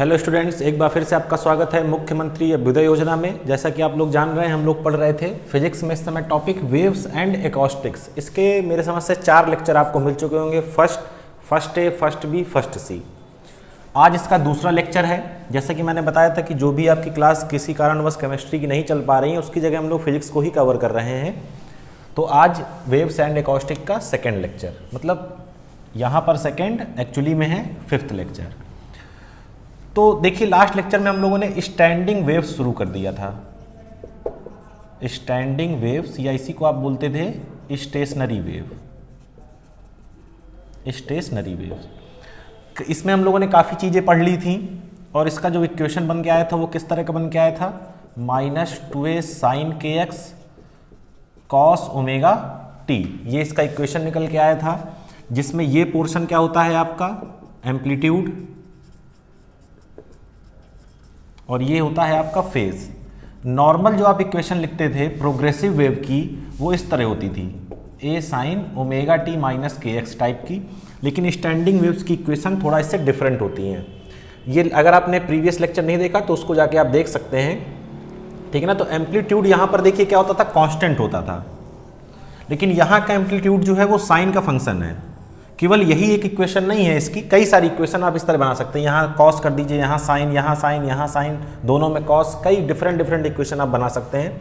Hello students, एक बार फिर से आपका स्वागत है मुख्यमंत्री अभ्युदय योजना में। जैसा कि आप लोग जान रहे हैं, हम लोग पढ़ रहे थे फिजिक्स में इस समय टॉपिक वेव्स एंड एकॉस्टिक्स। इसके मेरे समझ से 4 लेक्चर आपको मिल चुके होंगे, first A, first B, first सी। आज इसका दूसरा लेक्चर है। जैसा कि मैंने बताया था कि जो भी आपकी क्लास किसी कारणवश केमिस्ट्री की नहीं चल पा रही है, उसकी जगह हम लोग फिजिक्स को ही कवर कर रहे हैं। तो आज वेव्स एंड एकॉस्टिक का सेकेंड लेक्चर, मतलब यहाँ पर सेकेंड, एक्चुअली में है 5th लेक्चर। तो देखिए, लास्ट लेक्चर में हम लोगों ने स्टैंडिंग वेव्स शुरू कर दिया था। स्टैंडिंग वेव्स, या इसी को आप बोलते थे स्टेशनरी वेव। स्टेशनरी वेव्स, इसमें हम लोगों ने काफ़ी चीज़ें पढ़ ली थी और इसका जो इक्वेशन बन के आया था वो किस तरह का बन के आया था, -2a sin kx cos omega t। ये इसका इक्वेशन निकल के आया था, जिसमें ये पोर्शन क्या होता है आपका एम्पलीट्यूड और ये होता है आपका फेज। नॉर्मल जो आप इक्वेशन लिखते थे प्रोग्रेसिव वेव की, वो इस तरह होती थी, a sin omega t minus K x type की। लेकिन स्टैंडिंग वेव्स की इक्वेशन थोड़ा इससे डिफरेंट होती हैं। ये अगर आपने प्रीवियस लेक्चर नहीं देखा तो उसको जाके आप देख सकते हैं, ठीक है ना। तो एम्पलीट्यूड यहाँ पर देखिए क्या होता था, कांस्टेंट होता था। लेकिन यहाँ का एम्पलीट्यूड जो है वो साइन का फंक्शन है। केवल यही एक इक्वेशन नहीं है, इसकी कई सारी इक्वेशन आप इस तरह बना सकते हैं। यहाँ कॉस कर दीजिए, यहाँ साइन, यहाँ साइन, यहाँ साइन, दोनों में कॉस, कई डिफरेंट इक्वेशन आप बना सकते हैं,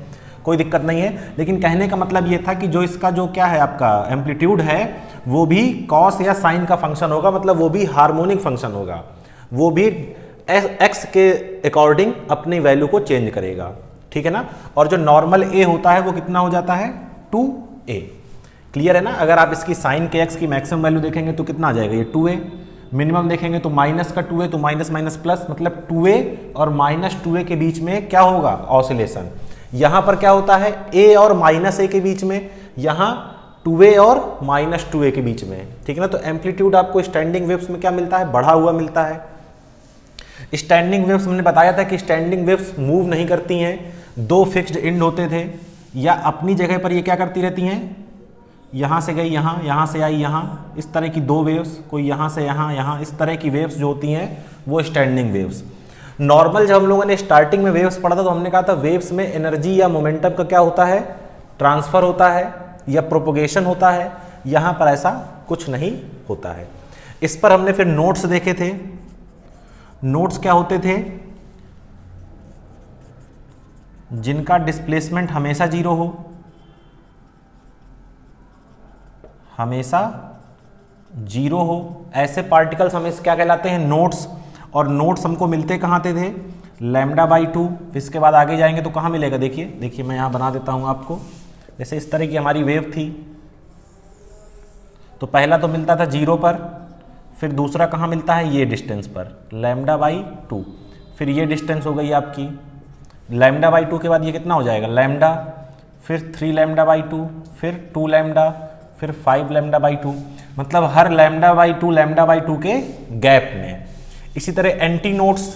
कोई दिक्कत नहीं है। लेकिन कहने का मतलब ये था कि जो इसका जो क्या है आपका एम्पलीट्यूड है, वो भी कॉस या साइन का फंक्शन होगा, मतलब वो भी हार्मोनिक फंक्शन होगा, वो भी एक्स के अकॉर्डिंग अपनी वैल्यू को चेंज करेगा, ठीक है ना। और जो नॉर्मल ए होता है वो कितना हो जाता है, 2a। क्लियर है ना। अगर आप इसकी साइन के एक्स की मैक्सिमम वैल्यू देखेंगे तो कितना आ जाएगा, ये 2a। मिनिमम देखेंगे तो माइनस का 2a, तो माइनस माइनस प्लस, मतलब 2a और -2a के बीच में क्या होगा, ऑसिलेशन। यहाँ पर क्या होता है, a और -a के बीच में, यहाँ 2a और -2a के बीच में, ठीक है ना। तो एम्पलीट्यूड आपको स्टैंडिंग वेव्स में क्या मिलता है, बढ़ा हुआ मिलता है। स्टैंडिंग वेव्स हमने बताया था कि स्टैंडिंग वेव्स मूव नहीं करती हैं, 2 फिक्स्ड एंड होते थे, या अपनी जगह पर ये क्या करती रहती हैं, यहाँ से गई यहाँ, यहाँ से आई यहाँ, इस तरह की 2 वेव्स, कोई यहाँ से यहाँ, यहाँ, इस तरह की वेव्स जो होती हैं वो स्टैंडिंग वेव्स। नॉर्मल जब हम लोगों ने स्टार्टिंग में वेव्स पढ़ा था तो हमने कहा था वेव्स में एनर्जी या मोमेंटम का क्या होता है, ट्रांसफर होता है या प्रोपोगेशन होता है। यहाँ पर ऐसा कुछ नहीं होता है। इस पर हमने फिर नोट्स देखे थे। नोट्स क्या होते थे, जिनका डिस्प्लेसमेंट हमेशा 0 हो, हमेशा 0 हो, ऐसे पार्टिकल्स हमें क्या कहलाते हैं, नोट्स। और नोट्स हमको मिलते कहाँ थे, λ/2। इसके बाद आगे जाएंगे तो कहाँ मिलेगा, देखिए मैं यहाँ बना देता हूँ आपको। जैसे इस तरह की हमारी वेव थी, तो पहला तो मिलता था 0 पर, फिर दूसरा कहाँ मिलता है, ये डिस्टेंस पर, λ/2। फिर ये डिस्टेंस हो गई आपकी, λ/2 के बाद ये कितना हो जाएगा, लैम्डा, फिर 3λ/2, फिर 2λ, फिर 5λ/2, मतलब हर λ/2 के गैप में। इसी तरह एंटी नोड्स,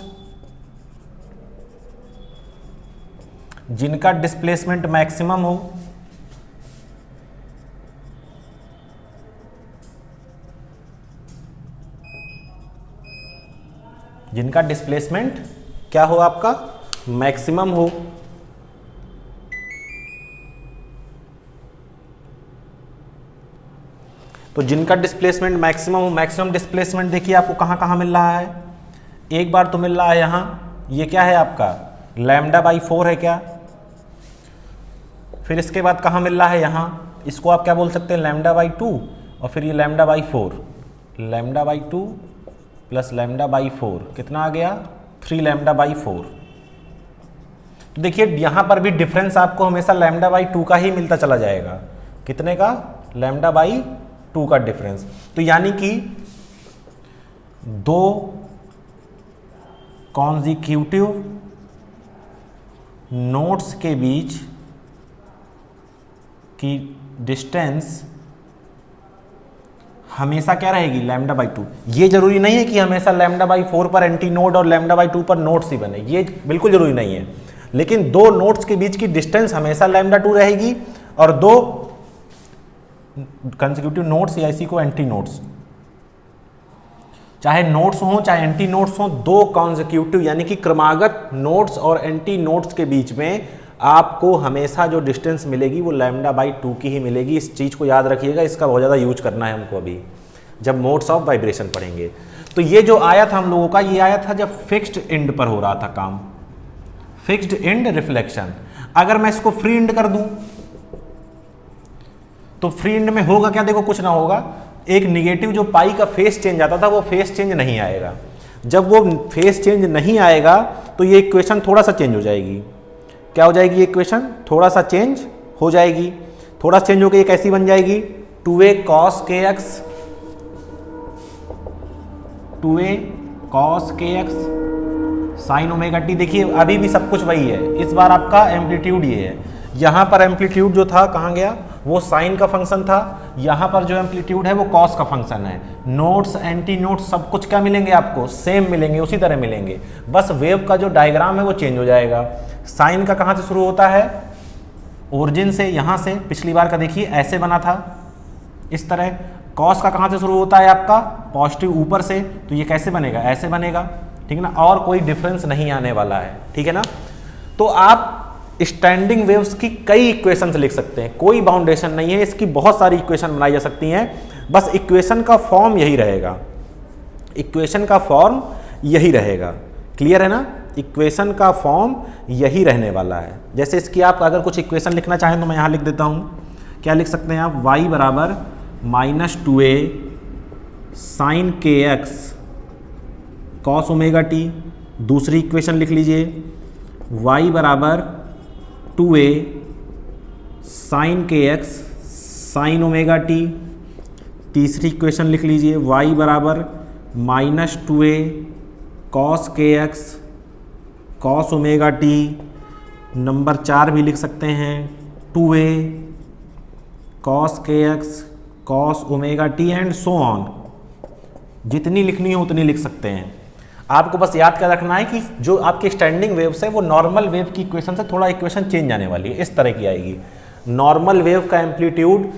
जिनका डिस्प्लेसमेंट मैक्सिमम हो, जिनका डिस्प्लेसमेंट क्या हो आपका, मैक्सिमम हो। तो जिनका डिस्प्लेसमेंट मैक्सिमम हो, मैक्सिमम डिस्प्लेसमेंट देखिए आपको कहाँ कहाँ मिल रहा है। एक बार तो मिल रहा है यहाँ, ये क्या है आपका λ/4 है क्या। फिर इसके बाद कहाँ मिल रहा है, यहाँ, इसको आप क्या बोल सकते हैं, λ/2, और फिर ये λ/4, λ/2 प्लस λ/4 कितना आ गया, 3λ/4। तो देखिए यहाँ पर भी डिफरेंस आपको हमेशा λ/2 का ही मिलता चला जाएगा। कितने का, λ/2 का डिफरेंस। तो यानी कि 2 कॉन्जिक्यूटिव नोड्स के बीच की डिस्टेंस हमेशा क्या रहेगी, λ/2। ये जरूरी नहीं है कि हमेशा λ/4 पर एंटी नोड और λ/2 पर नोड्स ही बने, ये बिल्कुल जरूरी नहीं है। लेकिन 2 नोड्स के बीच की डिस्टेंस हमेशा λ2 रहेगी, और 2 कंसेक्यूटिव नोड्स या इसी को एंटी नोड्स। चाहे नोड्स हों चाहे एंटी नोड्स हों, दो कॉन्जिक्यूटिव यानी कि क्रमागत नोड्स और एंटी नोड्स के बीच में आपको हमेशा जो डिस्टेंस मिलेगी वो λ/2 की ही मिलेगी। इस चीज़ को याद रखिएगा, इसका बहुत ज़्यादा यूज करना है हमको अभी जब मोड्स ऑफ वाइब्रेशन पढ़ेंगे। तो ये जो आया था हम लोगों का, ये आया था जब फिक्स्ड एंड पर हो रहा था काम, फिक्स्ड एंड रिफ्लेक्शन। अगर मैं इसको फ्री एंड कर दूं तो फ्री एंड में होगा क्या, देखो कुछ ना होगा, एक निगेटिव जो पाई का फेस चेंज आता था वो फेस चेंज नहीं आएगा। जब वो फेस चेंज नहीं आएगा तो ये इक्वेशन थोड़ा सा चेंज हो जाएगी। क्या हो जाएगी, ये इक्वेशन थोड़ा सा चेंज हो जाएगी। थोड़ा चेंज होकर ये कैसी बन जाएगी, 2a cos kx, 2a cos kx sin omega T. देखिए अभी भी सब कुछ वही है, इस बार आपका एम्पलीट्यूड ये है। यहाँ पर एम्पलीट्यूड जो था कहाँ गया, वो साइन का फंक्शन था, यहाँ पर जो एम्पलीट्यूड है वो कॉस का फंक्शन है। नोट्स एंटी नोट्स सब कुछ क्या मिलेंगे आपको, सेम मिलेंगे, उसी तरह मिलेंगे, बस वेव का जो डायग्राम है वो चेंज हो जाएगा। साइन का कहाँ से शुरू होता है, ओरिजिन से, यहाँ से, पिछली बार का देखिए ऐसे बना था इस तरह। कॉस का कहाँ से शुरू होता है आपका, पॉजिटिव ऊपर से, तो ये कैसे बनेगा, ऐसे बनेगा, ठीक है ना, और कोई डिफरेंस नहीं आने वाला है, ठीक है ना। तो आप स्टैंडिंग वेव्स की कई इक्वेशंस लिख सकते हैं, कोई बाउंडेशन नहीं है, इसकी बहुत सारी इक्वेशन बनाई जा सकती हैं, बस इक्वेशन का फॉर्म यही रहेगा, इक्वेशन का फॉर्म यही रहेगा, क्लियर है ना। इक्वेशन का फॉर्म यही रहने वाला है। जैसे इसकी आप अगर कुछ इक्वेशन लिखना चाहें तो मैं यहाँ लिख देता हूँ, क्या लिख सकते हैं आप, y बराबर -2a sin kx cos omega T. दूसरी इक्वेशन लिख लीजिए, y बराबर 2a sin kx sin omega T. तीसरी इक्वेशन लिख लीजिए, y बराबर -2a cos kx cos omega T. Number 4 भी लिख सकते हैं, 2a cos kx cos omega T and so on. जितनी लिखनी हो उतनी लिख सकते हैं। आपको बस याद कर रखना है कि जो आपकी स्टैंडिंग वेव्स है वो नॉर्मल वेव की इक्वेशन से थोड़ा इक्वेशन चेंज आने वाली है, इस तरह की आएगी। नॉर्मल वेव का एम्पलीट्यूड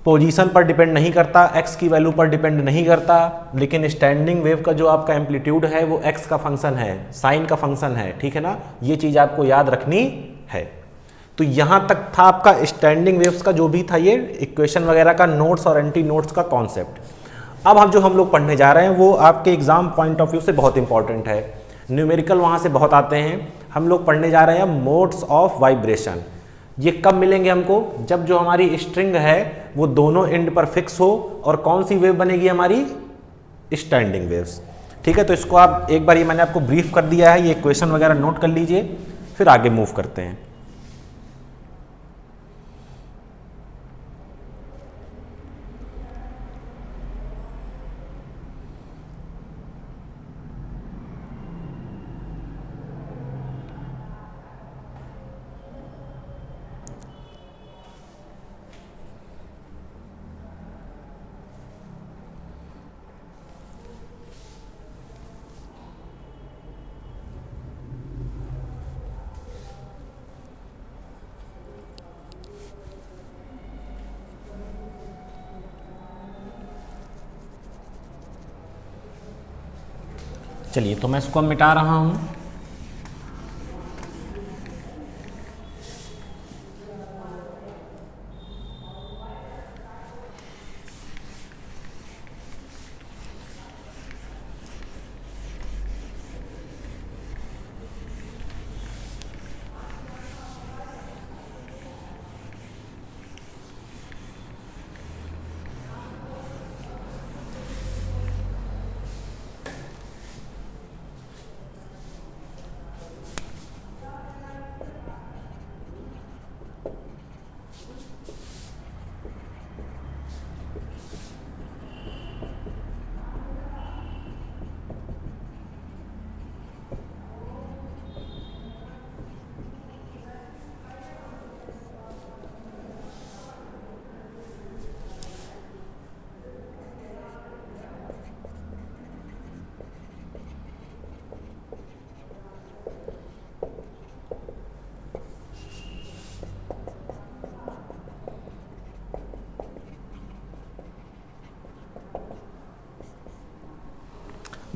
पोजीशन पर डिपेंड नहीं करता, x की वैल्यू पर डिपेंड नहीं करता, लेकिन स्टैंडिंग वेव का जो आपका एम्पलीट्यूड है वो x का फंक्शन है, साइन का फंक्शन है, ठीक है ना। ये चीज़ आपको याद रखनी है। तो यहाँ तक था आपका स्टैंडिंग वेव्स का जो भी था ये इक्वेशन वगैरह का, नोट्स और एंटी नोट्स का कॉन्सेप्ट। अब हम लोग पढ़ने जा रहे हैं वो आपके एग्जाम पॉइंट ऑफ व्यू से बहुत इंपॉर्टेंट है, न्यूमेरिकल वहाँ से बहुत आते हैं। हम लोग पढ़ने जा रहे हैं मोड्स ऑफ वाइब्रेशन। ये कब मिलेंगे हमको, जब जो हमारी स्ट्रिंग है वो दोनों एंड पर फिक्स हो और कौन सी वेव बनेगी हमारी, स्टैंडिंग वेव्स, ठीक है। तो इसको आप एक बार, ये मैंने आपको ब्रीफ कर दिया है, ये इक्वेशन वगैरह नोट कर लीजिए, फिर आगे मूव करते हैं। चलिए, तो मैं इसको मिटा रहा हूँ।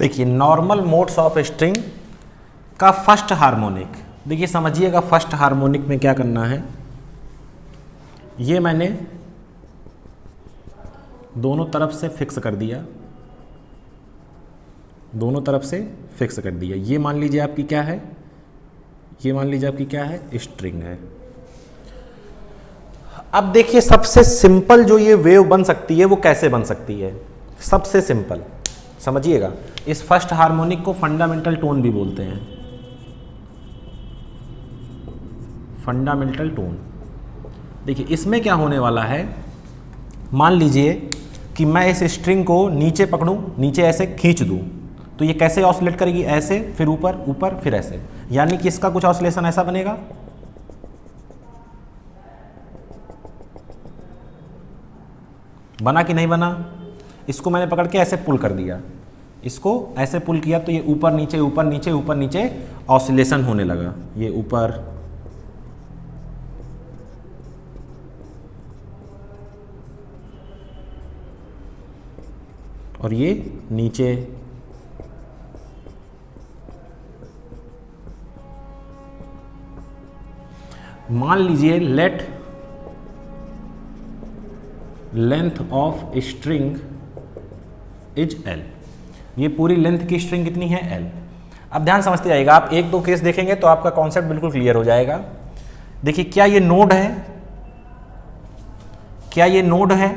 देखिए नॉर्मल मोड्स ऑफ स्ट्रिंग का फर्स्ट हार्मोनिक, देखिए समझिएगा फर्स्ट हार्मोनिक में क्या करना है। ये मैंने दोनों तरफ से फिक्स कर दिया, दोनों तरफ से फिक्स कर दिया। ये मान लीजिए आपकी क्या है, ये मान लीजिए आपकी क्या है, स्ट्रिंग है। अब देखिए सबसे सिंपल जो ये वेव बन सकती है वो कैसे बन सकती है, सबसे सिंपल समझिएगा। इस फर्स्ट हार्मोनिक को फंडामेंटल टोन भी बोलते हैं, फंडामेंटल टोन। देखिए इसमें क्या होने वाला है, मान लीजिए कि मैं इस स्ट्रिंग को नीचे पकड़ूं, नीचे ऐसे खींच दूं, तो ये कैसे ऑसिलेट करेगी, ऐसे, फिर ऊपर, ऊपर, फिर ऐसे, यानी कि इसका कुछ ऑसिलेशन ऐसा बनेगा। बना कि नहीं बना? इसको मैंने पकड़ के ऐसे पुल कर दिया, इसको ऐसे पुल किया तो ये ऊपर नीचे ऊपर नीचे ऊपर नीचे ऑसिलेशन होने लगा। ये ऊपर, और ये नीचे, मान लीजिए late length of string is L, ये पूरी लेंथ की स्ट्रिंग कितनी है, एल। अब ध्यान समझते जाइएगा, आप एक दो केस देखेंगे तो आपका कॉन्सेप्ट बिल्कुल क्लियर हो जाएगा। देखिए क्या ये नोड है, क्या ये नोड है,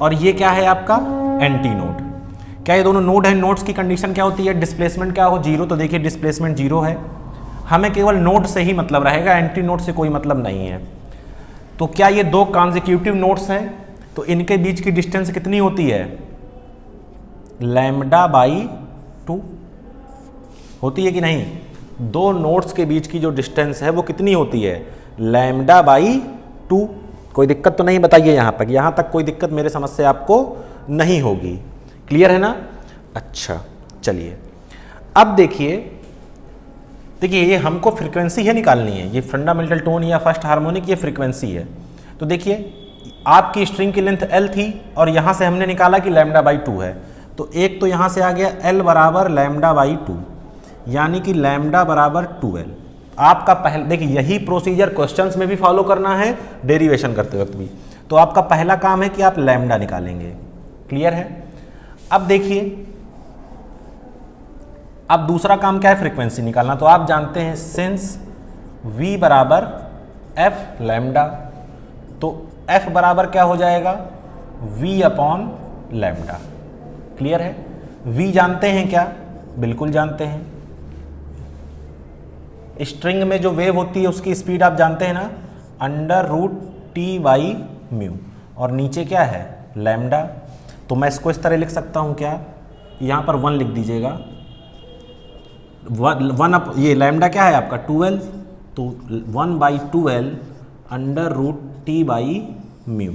और ये क्या है आपका एंटी नोड। क्या ये दोनों नोड है? नोड्स की कंडीशन क्या होती है, डिस्प्लेसमेंट क्या हो, जीरो। तो देखिए डिस्प्लेसमेंट जीरो है, हमें केवल नोड से ही मतलब रहेगा, एंटी नोड से कोई मतलब नहीं है। तो क्या ये दो कॉन्जिक्यूटिव नोड्स हैं, तो इनके बीच की डिस्टेंस कितनी होती है, लैम्डा बाई 2 होती है कि नहीं? दो नोड्स के बीच की जो डिस्टेंस है वो कितनी होती है, लैम्डा बाई 2। कोई दिक्कत तो नहीं, बताइए यहाँ तक कोई दिक्कत मेरे समझ से आपको नहीं होगी, क्लियर है ना? अच्छा चलिए अब देखिए ये हमको फ्रीक्वेंसी है निकालनी है, ये फंडामेंटल टोन या फर्स्ट हार्मोनिक ये फ्रीक्वेंसी है। तो देखिए आपकी स्ट्रिंग की लेंथ एल थी और यहाँ से हमने निकाला कि लैम्डा बाई 2 है, तो एक तो यहाँ से आ गया एल बराबर लैम्डा बाई 2, यानी कि लैम्डा बराबर 2l। आपका पहले देखिए यही प्रोसीजर क्वेश्चंस में भी फॉलो करना है, डेरिवेशन करते वक्त भी। तो आपका पहला काम है कि आप लैम्डा निकालेंगे, क्लियर है? अब देखिए अब दूसरा काम क्या है, फ्रीक्वेंसी निकालना। तो आप जानते हैं सिंस v बराबर f लैम्डा, तो f बराबर क्या हो जाएगा, v अपॉन लैम्डा, क्लियर है? v जानते हैं क्या, बिल्कुल जानते हैं। स्ट्रिंग में जो वेव होती है उसकी स्पीड आप जानते हैं ना, under root T by mu, और नीचे क्या है, लैम्डा। तो मैं इसको इस तरह लिख सकता हूँ क्या, यहाँ पर 1 लिख दीजिएगा, ये लैम्डा क्या है आपका 2l, तो 1/2l under root T by mu,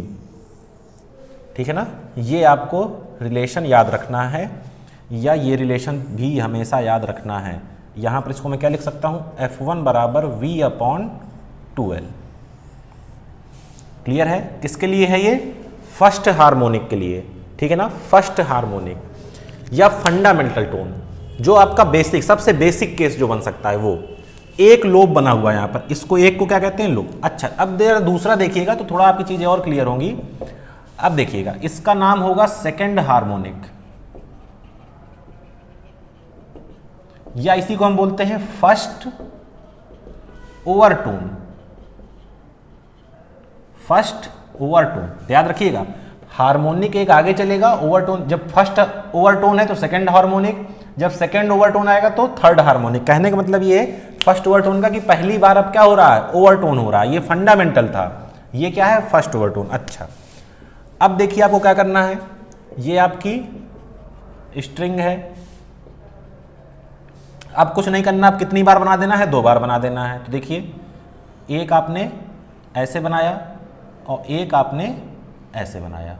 ठीक है ना? ये आपको रिलेशन याद रखना है, या ये रिलेशन भी हमेशा याद रखना है। यहाँ पर इसको मैं क्या लिख सकता हूँ, f1 बराबर v अपॉन 2l, क्लियर है? किसके लिए है ये, फर्स्ट हार्मोनिक के लिए, ठीक है ना? फर्स्ट हार्मोनिक या फंडामेंटल टोन, जो आपका बेसिक सबसे बेसिक केस जो बन सकता है, वो एक लोब बना हुआ है यहाँ पर, इसको एक को क्या कहते हैं, लोब। अच्छा अब दूसरा देखिएगा तो थोड़ा आपकी चीजें और क्लियर होंगी। अब देखिएगा इसका नाम होगा सेकंड हार्मोनिक, या इसी को हम बोलते हैं फर्स्ट ओवरटोन, फर्स्ट ओवरटोन। याद रखिएगा हार्मोनिक एक आगे चलेगा, ओवरटोन जब फर्स्ट ओवरटोन है तो सेकंड हार्मोनिक, जब सेकंड ओवरटोन आएगा तो थर्ड हार्मोनिक। कहने का मतलब ये है फर्स्ट ओवरटोन का कि पहली बार अब क्या हो रहा है, ओवरटोन हो रहा है। ये फंडामेंटल था, ये क्या है, फर्स्ट ओवरटोन। अच्छा अब देखिए आपको क्या करना है, ये आपकी स्ट्रिंग है, अब कुछ नहीं करना, अब कितनी बार बना देना है, 2 बार बना देना है। तो देखिए एक आपने ऐसे बनाया और एक आपने ऐसे बनाया,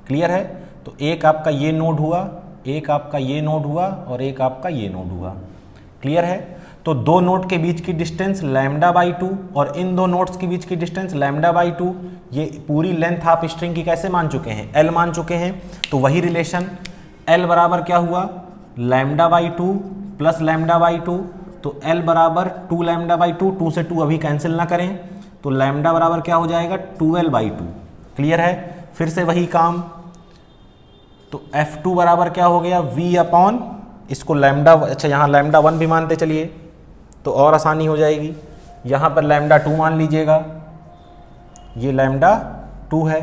क्लियर है? तो एक आपका ये नोड हुआ, एक आपका ये नोड हुआ, और एक आपका ये नोड हुआ, क्लियर है? तो दो नोड के बीच की डिस्टेंस लैम्डा बाई 2 और इन दो नोड्स के बीच की डिस्टेंस लैम्डा बाई 2, ये पूरी लेंथ आप स्ट्रिंग की कैसे मान चुके हैं, एल मान चुके हैं। तो वही रिलेशन एल बराबर क्या हुआ, lambda by 2 plus lambda by 2, तो L बराबर 2 लैम्डा बाई 2, 2 से 2 अभी कैंसिल ना करें, तो लैम्डा बराबर क्या हो जाएगा 12 बाई 2। क्लियर है? फिर से वही काम, तो F2 बराबर क्या हो गया V अपॉन, इसको लैम्डा, अच्छा यहाँ लैम्डा 1 भी मानते चलिए तो और आसानी हो जाएगी। यहाँ पर लैम्डा 2 मान लीजिएगा, ये लैम्डा 2 है।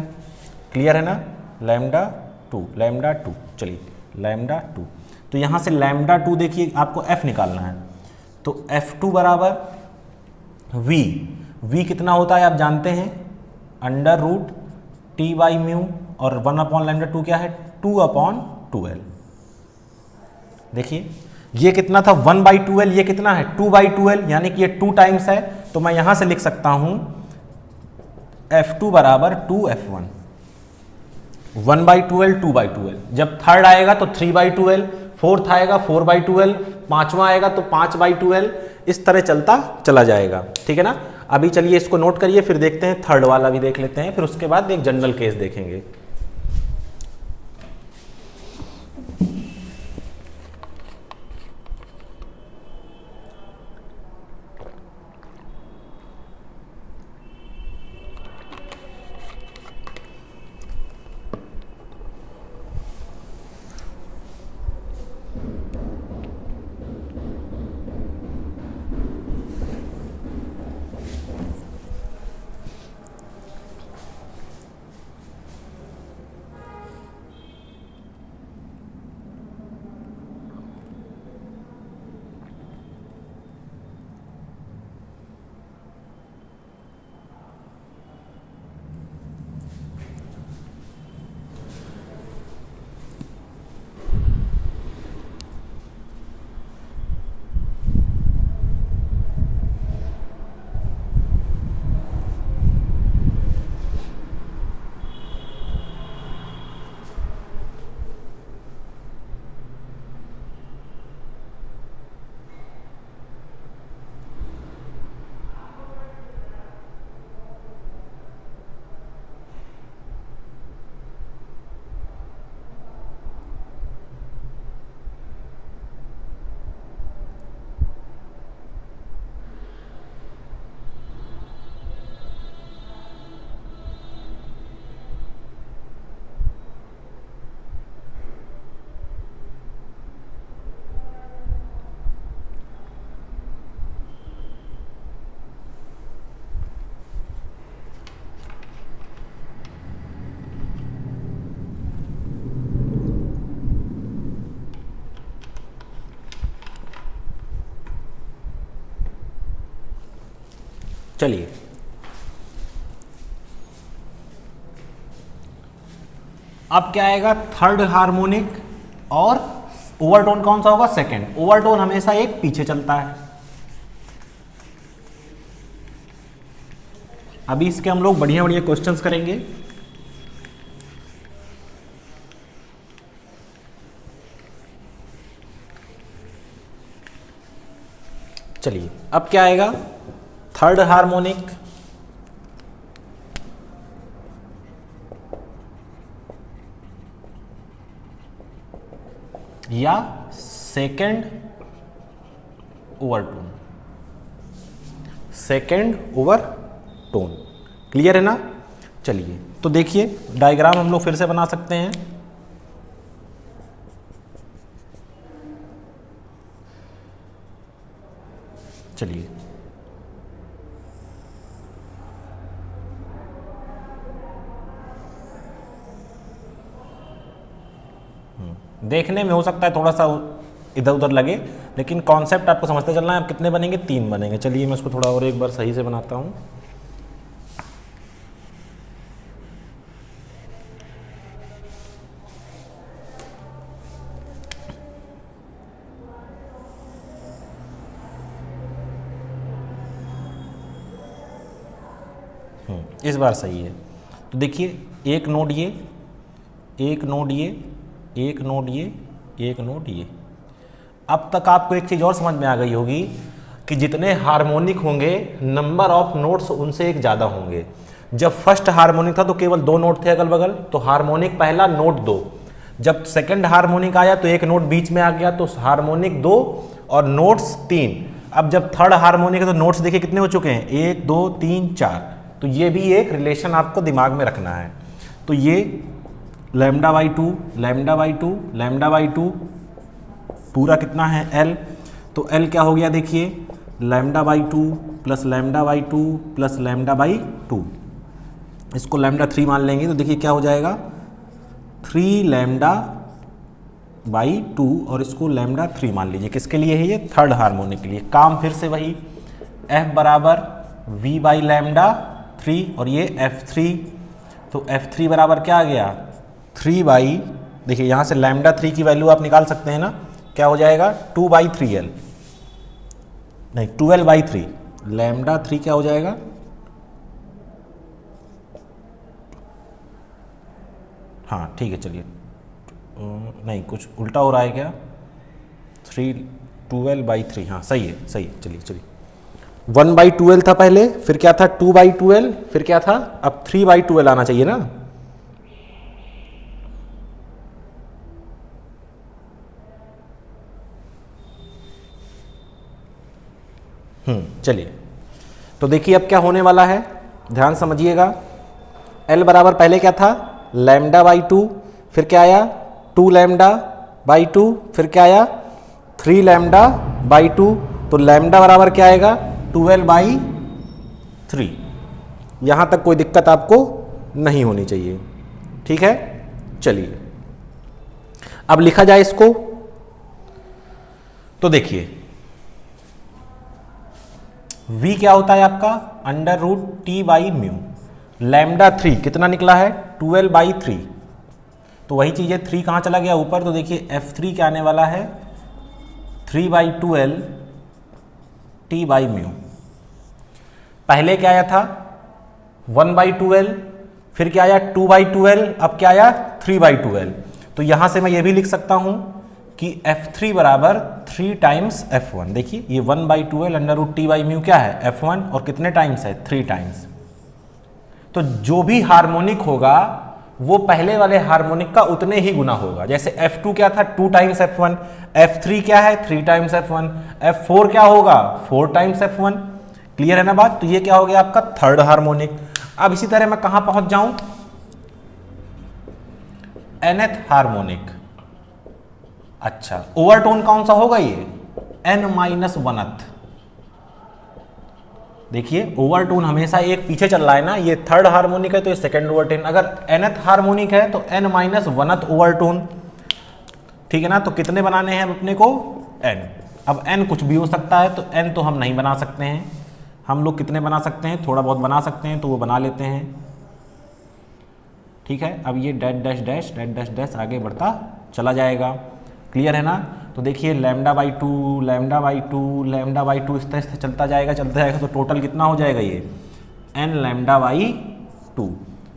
क्लियर है ना? लैम्डा 2, चलिए लैम्डा 2, तो यहाँ से लैम्डा 2 देखिए आपको F निकालना है, तो F2 बराबर V कितना होता है आप जानते हैं, under root T by mu, और 1 अपॉन लैम्डा 2 क्या है 2 अपॉन 2L। देखिए ये कितना था 1 बाई 2L, ये कितना है 2 बाई 2L, यानी कि ये 2 टाइम्स है, तो मैं यहां से लिख सकता हूं F2 बराबर 2F1, 1 by 2L 2 by 2L, जब थर्ड आएगा तो 3 बाई 2L, फोर्थ आएगा 4 बाई 2L, पांचवा आएगा तो 5 बाई 2L, इस तरह चलता चला जाएगा। ठीक है ना? अभी चलिए इसको नोट करिए, फिर देखते हैं थर्ड वाला भी देख लेते हैं, फिर उसके बाद एक जनरल केस देखेंगे। चलिए अब क्या आएगा, थर्ड हार्मोनिक, और ओवरटोन कौन सा होगा, सेकंड। ओवरटोन हमेशा एक पीछे चलता है। अभी इसके हम लोग बढ़िया बढ़िया क्वेश्चंस करेंगे। चलिए अब क्या आएगा, थर्ड हार्मोनिक या second overtone, second overtone. Clear है ना? चलिए तो देखिए डायग्राम हम लोग फिर से बना सकते हैं। चलिए देखने में हो सकता है थोड़ा सा इधर उधर लगे, लेकिन कॉन्सेप्ट आपको समझते चलना है। अब कितने बनेंगे, 3 बनेंगे। चलिए मैं इसको थोड़ा और एक बार सही से बनाता हूँ। इस बार सही है। तो देखिए एक नोड ये, एक नोड ये, एक नोड ये, एक नोड ये। अब तक आपको एक चीज़ और समझ में आ गई होगी कि जितने हार्मोनिक होंगे नंबर ऑफ नोट्स उनसे एक ज़्यादा होंगे। जब फर्स्ट हार्मोनिक था तो केवल 2 नोट थे अगल बगल, तो हार्मोनिक पहला नोट 2, जब सेकंड हार्मोनिक आया तो एक नोट बीच में आ गया, तो हार्मोनिक 2 और नोट्स 3। अब जब थर्ड हार्मोनिक है तो नोट्स देखिए कितने हो चुके हैं, 1 2 3 4। तो ये भी एक रिलेशन आपको दिमाग में रखना है। तो ये lambda by 2 lambda by 2 lambda by 2 पूरा कितना है L। तो L क्या हो गया देखिए, lambda by 2 plus lambda by 2 plus lambda by 2, इसको लैम्डा 3 मान लेंगे तो देखिए क्या हो जाएगा 3 लैम्डा बाई 2 और इसको लैम्डा 3 मान लीजिए। किसके लिए है ये, थर्ड हार्मोनिक के लिए। काम फिर से वही, F बराबर V बाई लैम्डा 3 और ये F3, तो F3 बराबर क्या आ गया 3 बाई, देखिए यहाँ से लैम्डा 3 की वैल्यू आप निकाल सकते हैं ना, क्या हो जाएगा 2 बाई 3L, नहीं 12 बाई 3, लैम्डा 3 क्या हो जाएगा, हाँ ठीक है चलिए, नहीं कुछ उल्टा हो रहा है क्या, 12 बाई 3, हाँ सही है सही है, चलिए चलिए 1 बाई 12 था पहले, फिर क्या था 2 बाई 12, फिर क्या था, अब 3 बाई 12 आना चाहिए ना। चलिए तो देखिए अब क्या होने वाला है, ध्यान समझिएगा। L बराबर पहले क्या था लैम्डा बाई 2, फिर क्या आया 2 लैम्डा बाई 2, फिर क्या आया 3 लैम्डा बाई 2, तो लैम्डा बराबर क्या आएगा 12 बाई 3। यहाँ तक कोई दिक्कत आपको नहीं होनी चाहिए, ठीक है। चलिए अब लिखा जाए इसको, तो देखिए V क्या होता है आपका under root T by mu, lambda 3 कितना निकला है 12 बाई 3, तो वही चीज़ है 3 कहाँ चला गया ऊपर, तो देखिए F3 क्या आने वाला है 3 बाई 12 टी बाई म्यू। पहले क्या आया था 1 बाई 12, फिर क्या आया 2 बाई 12, अब क्या आया 3 बाई 12। तो यहाँ से मैं ये भी लिख सकता हूँ कि F3 बराबर 3 टाइम्स F1। देखिए ये 1 by 12 under root T by mu क्या है F1 और कितने टाइम्स है 3 टाइम्स। तो जो भी हार्मोनिक होगा वो पहले वाले हार्मोनिक का उतने ही गुना होगा। जैसे F2 क्या था 2 टाइम्स F1, F3 क्या है 3 टाइम्स F1, F4 क्या होगा 4 टाइम्स F1। क्लियर है ना बात। तो ये क्या हो गया आपका थर्ड हार्मोनिक। अब इसी तरह मैं कहां पहुंच जाऊं nth हार्मोनिक। अच्छा ओवरटोन कौन सा होगा ये n-1th। देखिए ओवरटोन हमेशा एक पीछे चल रहा है ना, ये थर्ड हार्मोनिक है तो ये सेकंड ओवरटोन, अगर nth हार्मोनिक है तो n-1th ओवरटोन, ठीक है ना। तो कितने बनाने हैं अपने को n। अब n कुछ भी हो सकता है, तो n तो हम नहीं बना सकते हैं। हम लोग कितने बना सकते हैं, थोड़ा बहुत बना सकते हैं, तो वो बना लेते हैं, ठीक है। अब ये dash dash dash dash dash dash आगे बढ़ता चला जाएगा। क्लियर है ना। तो देखिए lambda by 2 lambda by 2 lambda by 2 इस तरह से चलता जाएगा तो टोटल कितना हो जाएगा ये n लैम्डा बाई 2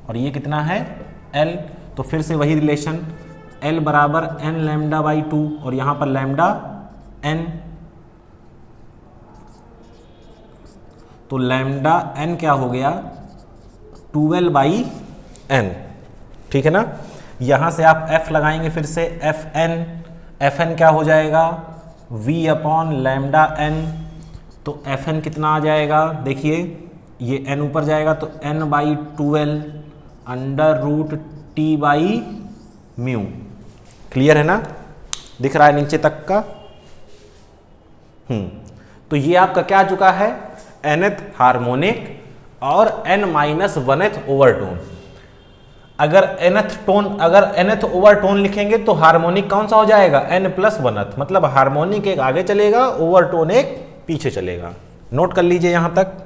और ये कितना है l। तो फिर से वही रिलेशन l बराबर n लैम्डा बाई 2 और यहाँ पर लैम्डा n, तो लैम्डा n क्या हो गया 12 बाई n, ठीक है ना। यहाँ से आप f लगाएंगे फिर से fn क्या हो जाएगा v अपॉन लैम्डा n। तो fn कितना आ जाएगा, देखिए ये n ऊपर जाएगा तो n by 12 under root t by mu. Clear है ना, दिख रहा है नीचे तक का। तो ये आपका क्या आ चुका है nth हार्मोनिक और n-1th ओवरटोन। अगर nth ओवरटोन लिखेंगे तो हार्मोनिक कौन सा हो जाएगा n+1th, मतलब हार्मोनिक एक आगे चलेगा ओवरटोन एक पीछे चलेगा। नोट कर लीजिए यहां तक।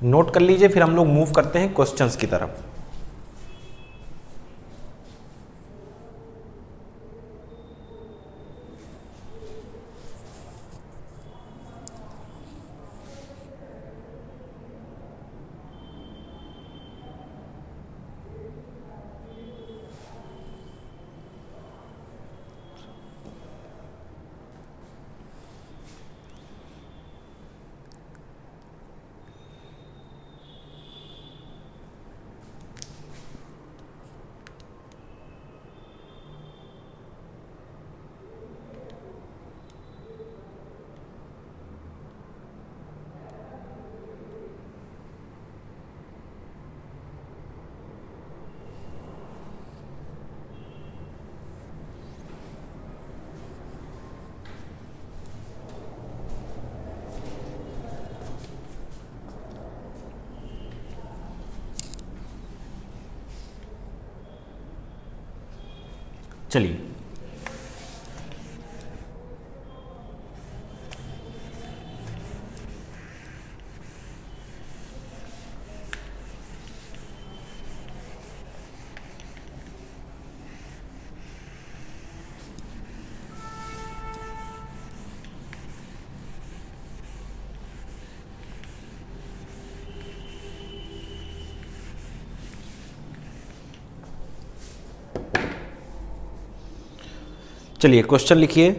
नोट कर लीजिए, फिर हम लोग मूव करते हैं क्वेश्चंस की तरफ। चलिए चलिए क्वेश्चन लिखिए।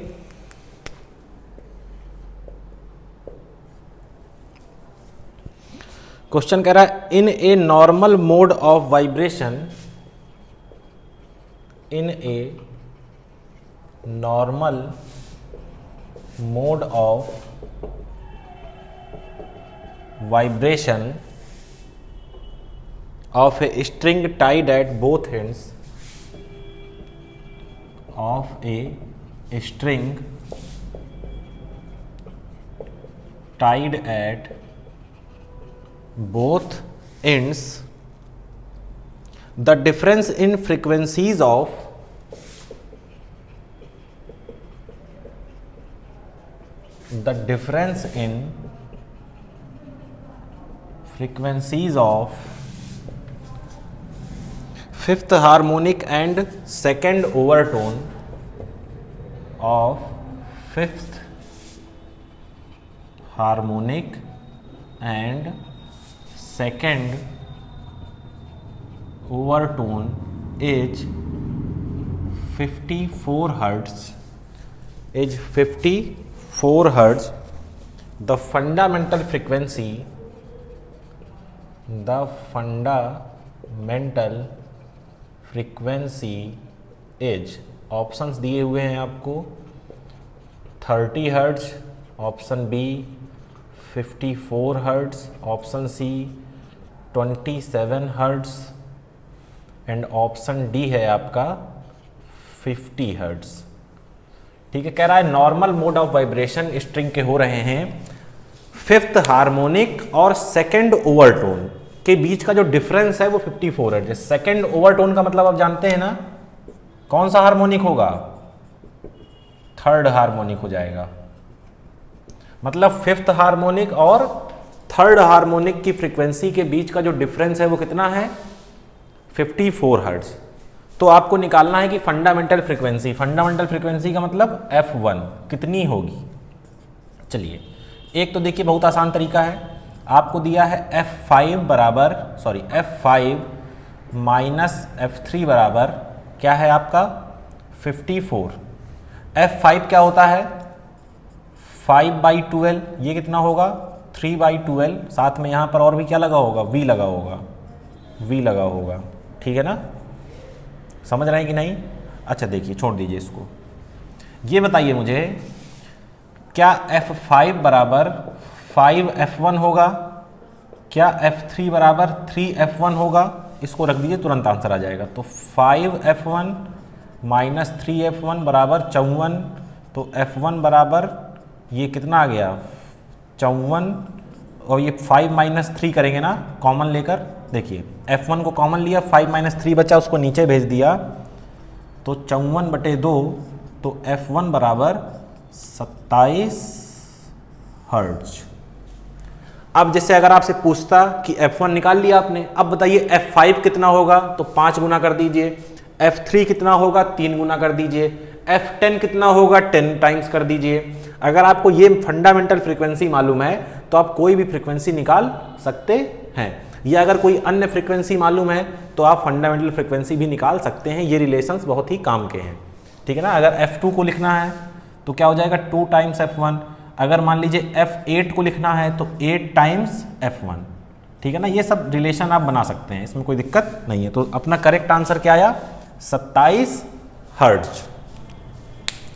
क्वेश्चन कह रहा है in a normal mode of vibration, in a normal mode of vibration of a string tied at both ends, of a string tied at both ends, the difference in frequencies of fifth harmonic and second overtone of fifth harmonic and second overtone is 54 hertz, is 54 hertz. The fundamental frequency is, options दिए हुए हैं आपको 30 hertz, option B 54 hertz, option C 27 hertz and option D है आपका 50 hertz. ठीक है, कह रहा है normal mode of vibration string के हो रहे हैं फिफ्थ हार्मोनिक और सेकंड ओवरटोन के बीच का जो डिफरेंस है वो 54 हर्ट्ज है। सेकंड ओवरटोन का मतलब आप जानते हैं ना, कौन सा हार्मोनिक होगा, थर्ड हार्मोनिक हो जाएगा। मतलब फिफ्थ हार्मोनिक और थर्ड हार्मोनिक की फ्रीक्वेंसी के बीच का जो डिफरेंस है वो कितना है, 54 हर्ट्ज। तो आपको निकालना है कि फंडामेंटल फ्रीक्वेंसी, फंडामेंटल फ्रीक्वेंसी का मतलब F1 कितनी होगी। चलिए एक तो देखिए बहुत आसान तरीका है, आपको दिया है F5 माइनस F3 बराबर क्या है आपका 54। F5 क्या होता है 5/12, ये कितना होगा 3/12, साथ में यहाँ पर और भी क्या लगा होगा, V लगा होगा। ठीक है ना, समझ रहे हैं कि नहीं। अच्छा देखिए छोड़ दीजिए इसको, ये बताइए मुझे क्या F5 बराबर 5F1 होगा, क्या F3 बराबर 3F1 होगा। इसको रख दीजिए तुरंत आंसर आ जाएगा। तो 5F1 माइनस 3F1 बराबर 54, तो F1 बराबर ये कितना आ गया 54, और ये 5 माइनस 3 करेंगे ना कॉमन लेकर, देखिए F1 को कॉमन लिया, 5 माइनस 3 बचा, उसको नीचे भेज दिया, तो 54/2, तो F1 बराबर 27 हर्ट्ज। अब जैसे अगर आपसे पूछता कि F1 निकाल लिया आपने, अब बताइए F5 कितना होगा, तो 5 गुना कर दीजिए, F3 कितना होगा 3 गुना कर दीजिए, F10 कितना होगा 10 टाइम्स कर दीजिए। अगर आपको ये फंडामेंटल फ्रीक्वेंसी मालूम है तो आप कोई भी फ्रीक्वेंसी निकाल सकते हैं, या अगर कोई अन्य फ्रीक्वेंसी मालूम है तो आप फंडामेंटल फ्रीक्वेंसी भी निकाल सकते हैं। ये रिलेशंस बहुत ही काम के हैं। ठीक है ना, अगर F2 को लिखना है तो क्या हो जाएगा 2 टाइम्स F1, अगर मान लीजिए F8 को लिखना है तो 8 टाइम्स F1। ठीक है ना, ये सब रिलेशन आप बना सकते हैं, इसमें कोई दिक्कत नहीं है। तो अपना करेक्ट आंसर क्या आया 27 हर्ट्ज।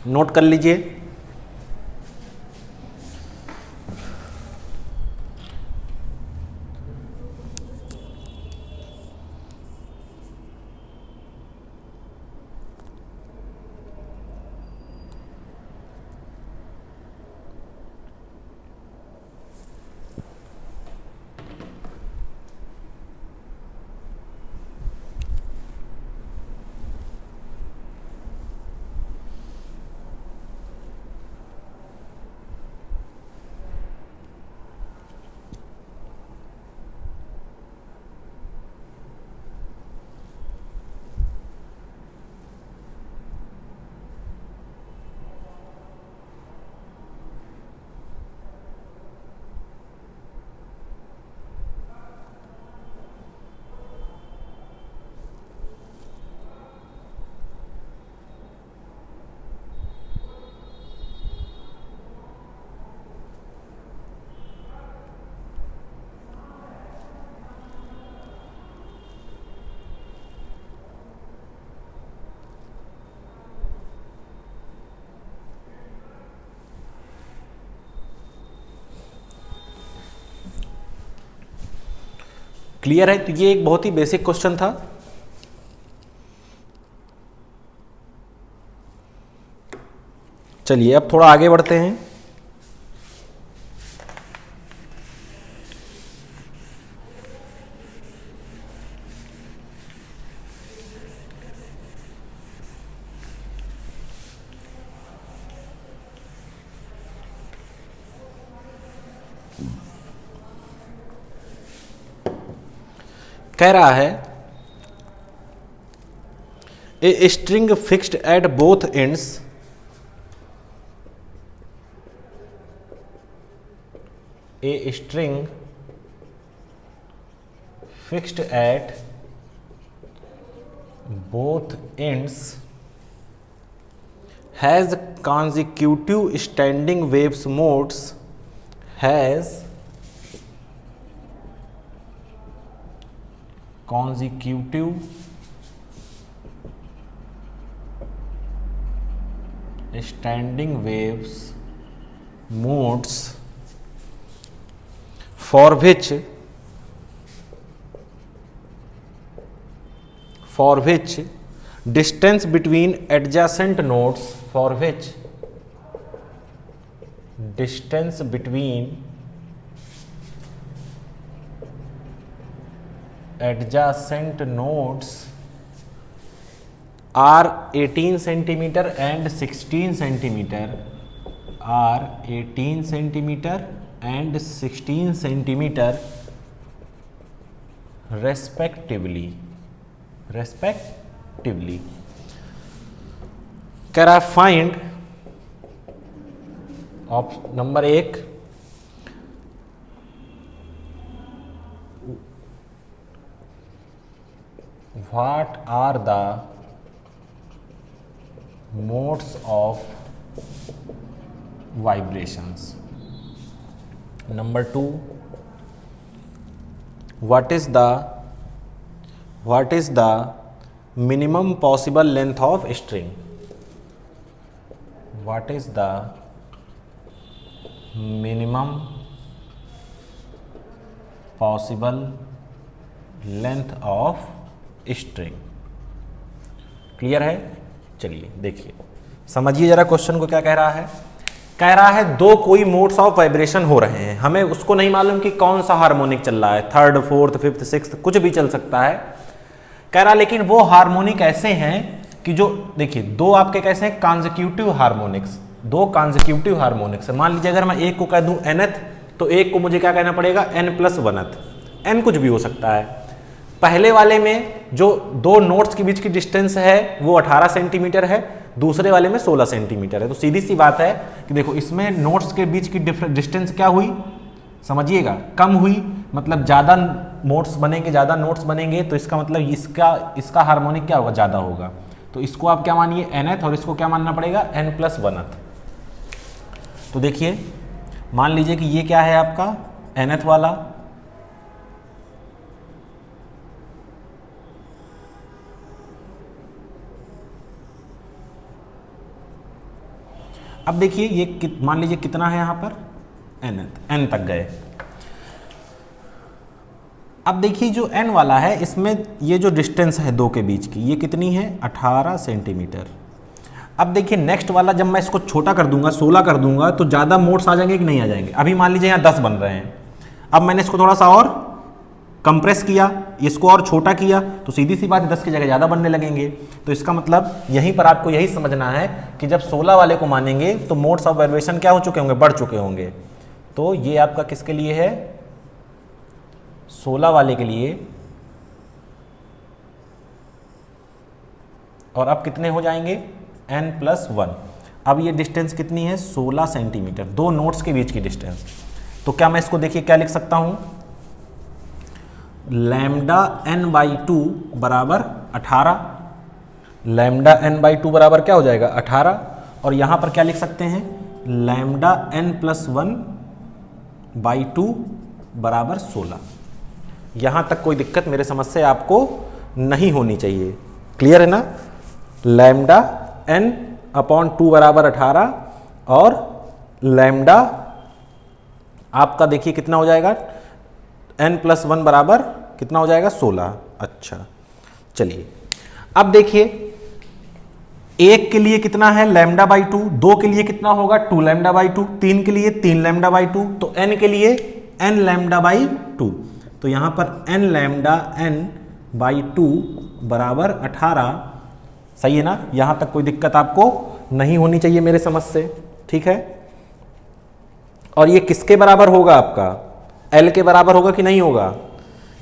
नोट कर लीजिए। क्लियर है? तो ये एक बहुत ही बेसिक क्वेश्चन था। चलिए अब थोड़ा आगे बढ़ते हैं। कह रहा है a string fixed at both ends a string fixed at both ends has consecutive standing waves modes has consecutive standing waves modes for which distance between adjacent nodes are 18 centimeter and 16 centimeter and 16 centimeter respectively कह रहा है find number 1 what are the modes of vibrations. Number 2, what is the minimum possible length of string. What is the minimum possible length of string. Clear है? चलिए देखिए, समझिए जरा question को क्या कह रहा है। कह रहा है दो कोई मोड्स ऑफ वाइब्रेशन हो रहे हैं, हमें उसको नहीं मालूम कि कौन सा हार्मोनिक चल रहा है, थर्ड, फोर्थ, फिफ्थ, सिक्स्थ, कुछ भी चल सकता है। कह रहा लेकिन वो हार्मोनिक ऐसे हैं कि जो देखिए दो आपके कैसे हैं कॉन्जिक्यूटिव हार्मोनिक्स, दो कॉन्जिक्यूटिव हार्मोनिक्स। मान लीजिए अगर मैं एक को कह दूं nth, तो एक को मुझे क्या कहना पड़ेगा n+1th। n कुछ भी हो सकता है। पहले वाले में जो दो नोट्स के बीच की डिस्टेंस है वो 18 सेंटीमीटर है, दूसरे वाले में 16 सेंटीमीटर है। तो सीधी सी बात है कि देखो इसमें नोट्स के बीच की डिस्टेंस क्या हुई, समझिएगा, कम हुई। मतलब ज़्यादा नोट्स बनेंगे तो इसका मतलब इसका हार्मोनिक क्या होगा, ज़्यादा होगा। तो इसको आप क्या मानिए nth और इसको क्या मानना पड़ेगा n+1th। तो देखिए मान लीजिए कि ये क्या है आपका nth वाला, अब देखिए ये मान लीजिए कितना है यहाँ पर n तक गए। अब देखिए जो n वाला है इसमें ये जो डिस्टेंस है दो के बीच की ये कितनी है 18 सेंटीमीटर। अब देखिए नेक्स्ट वाला जब मैं इसको छोटा कर दूंगा 16 कर दूंगा तो ज़्यादा मोड्स आ जाएंगे कि नहीं आ जाएंगे। अभी मान लीजिए यहाँ 10 बन रहे हैं, अब मैंने इसको थोड़ा सा और कंप्रेस किया, इसको और छोटा किया तो सीधी सी बात 10 की जगह ज़्यादा बनने लगेंगे। तो इसका मतलब यहीं पर आपको यही समझना है कि जब 16 वाले को मानेंगे तो मोड्स ऑफ वाइब्रेशन क्या हो चुके होंगे, बढ़ चुके होंगे। तो ये आपका किसके लिए है, 16 वाले के लिए। और अब कितने हो जाएंगे n+1। अब ये डिस्टेंस कितनी है 16 सेंटीमीटर, दो नोट्स के बीच की डिस्टेंस। तो क्या मैं इसको देखिए क्या लिख सकता हूं, लैम्डा n/2 बराबर 18, लैम्डा n/2 बराबर क्या हो जाएगा 18। और यहां पर क्या लिख सकते हैं, लैम्डा n+1/2 बराबर 16। यहां तक कोई दिक्कत मेरे समझ से आपको नहीं होनी चाहिए, क्लियर है ना। लैम्डा n/2 बराबर 18 और लैम्डा आपका देखिए कितना हो जाएगा n+1 बराबर कितना हो जाएगा 16। अच्छा चलिए अब देखिए, एक के लिए कितना है लैम्डा बाई 2, 2 के लिए कितना होगा 2 लैम्डा बाई 2, 3 के लिए 3 लैम्डा बाई 2, तो n के लिए n लैम्डा बाई 2। तो यहां पर n लैम्डा n बाई 2 बराबर 18। सही है ना, यहां तक कोई दिक्कत आपको नहीं होनी चाहिए मेरे समझ से, ठीक है। और ये किसके बराबर होगा आपका, l के बराबर होगा कि नहीं होगा।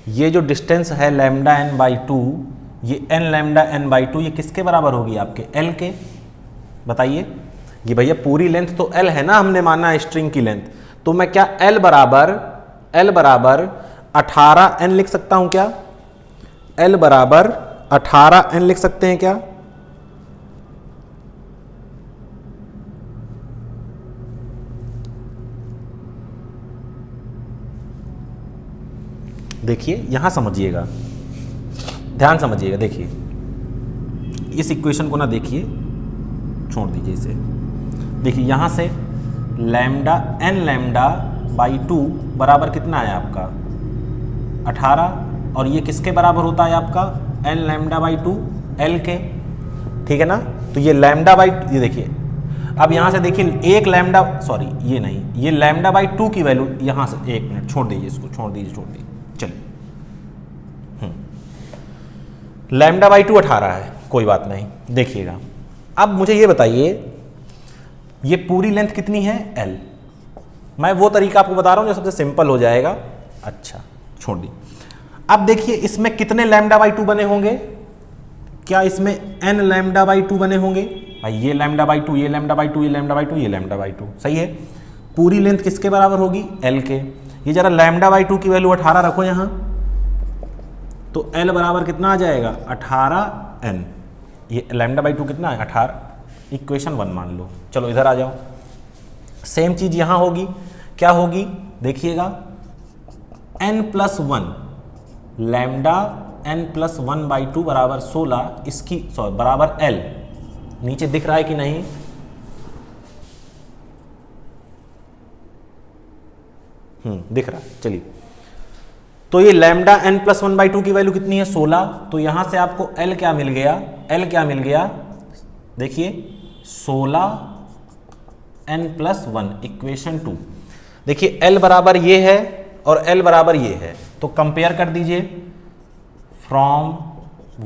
ये जो डिस्टेंस है लैम्डा n बाई 2, ये n लैम्डा n बाई 2 ये किसके बराबर होगी आपके l के, बताइए। ये भैया पूरी लेंथ तो l है ना, हमने माना स्ट्रिंग की लेंथ, तो मैं क्या l बराबर 18n लिख सकता हूं क्या, l बराबर 18n लिख सकते हैं क्या। देखिए यहां समझिएगा, ध्यान समझिएगा, देखिए इस इक्वेशन को ना देखिए, छोड़ दीजिए इसे। देखिए यहां से लैम्डा n लैम्डा बाई 2 बराबर कितना है आपका 18, और ये किसके बराबर होता है आपका n लैम्डा बाई 2 l के, ठीक है ना। तो ये लैम्डा बाई, ये देखिए अब यहां से देखिए एक लैम्डा, सॉरी ये नहीं, ये लैम्डा बाई 2 की वैल्यू यहां से, एक मिनट छोड़ दीजिए इसको, छोड़ दीजिए चलिए। लैम्डा बाई 2 18 है, कोई बात नहीं, देखिएगा। अब मुझे ये बताइए ये पूरी लेंथ कितनी है l, मैं वो तरीका आपको बता रहा हूं जो सबसे सिंपल हो जाएगा। अच्छा छोड़ दी। अब देखिए इसमें कितने लैम्डा बाई 2 बने होंगे, क्या इसमें n लैम्डा बाई 2 बने होंगे, भाई ये लैम्डा बाई 2, ये लैम्डा बाई 2, ये लैम्डा बाई 2, ये लैम्डा बाई 2, सही है। पूरी लेंथ किसके बराबर होगी l के। ये जरा लैम्डा बाई 2 की वैल्यू 18 रखो यहां, तो l बराबर कितना आ जाएगा 18n, ये लैम्डा बाई 2 कितना है 18, इक्वेशन 1 मान लो। चलो इधर आ जाओ, सेम चीज यहां होगी, क्या होगी देखिएगा, n plus 1 lambda n plus 1 by 2 बराबर 16, इसकी सॉरी बराबर l, नीचे दिख रहा है कि नहीं, दिख रहा है। चलिए तो ये लैम्डा n प्लस 1 बाई 2 की वैल्यू कितनी है 16, तो यहां से आपको l क्या मिल गया, l क्या मिल गया, देखिए 16 n प्लस 1 इक्वेशन 2। देखिए l बराबर ये है और l बराबर ये है, तो कंपेयर कर दीजिए फ्रॉम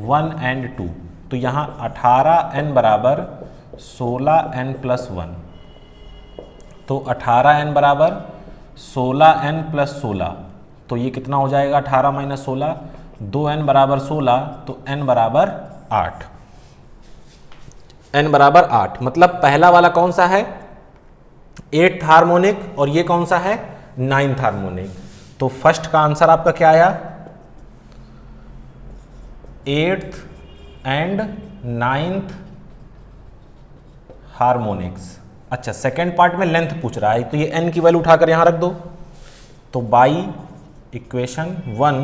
1 एंड 2, तो यहाँ 18n बराबर 16n प्लस 1, तो 18n बराबर 16n प्लस 16, तो ये कितना हो जाएगा 18 माइनस 16, 2n बराबर 16, तो n बराबर 8, n बराबर 8, मतलब पहला वाला कौन सा है 8th हार्मोनिक और ये कौन सा है 9th हार्मोनिक। तो फर्स्ट का आंसर आपका क्या आया 8th एंड 9th हार्मोनिक्स। अच्छा सेकेंड पार्ट में लेंथ पूछ रहा है, तो ये n की वैल्यू उठाकर यहां रख दो, तो बाई इक्वेशन 1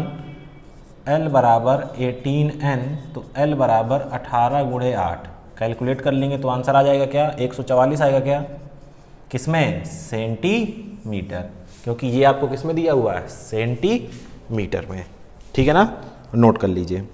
l बराबर 18n, तो l बराबर 18 गुणे 8, कैलकुलेट कर लेंगे तो आंसर आ जाएगा क्या 144 आएगा क्या, किसमें सेंटीमीटर, क्योंकि ये आपको किसमें दिया हुआ है सेंटीमीटर में, ठीक है ना, नोट कर लीजिए।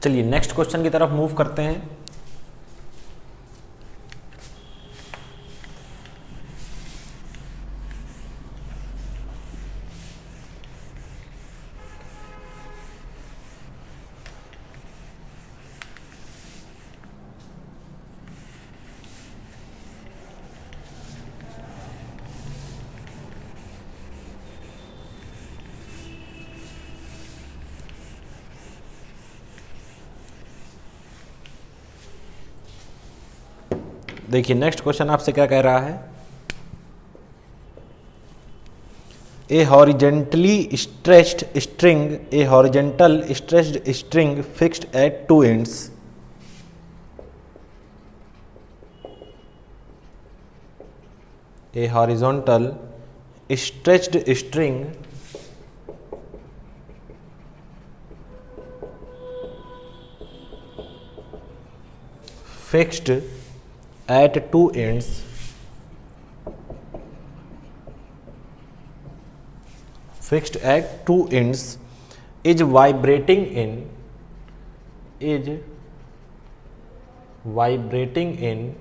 चलिए नेक्स्ट क्वेश्चन की तरफ मूव करते हैं। देखिए नेक्स्ट क्वेश्चन आपसे क्या कह रहा है, a horizontal stretched string fixed at two ends a horizontal stretched string fixed at two ends is vibrating in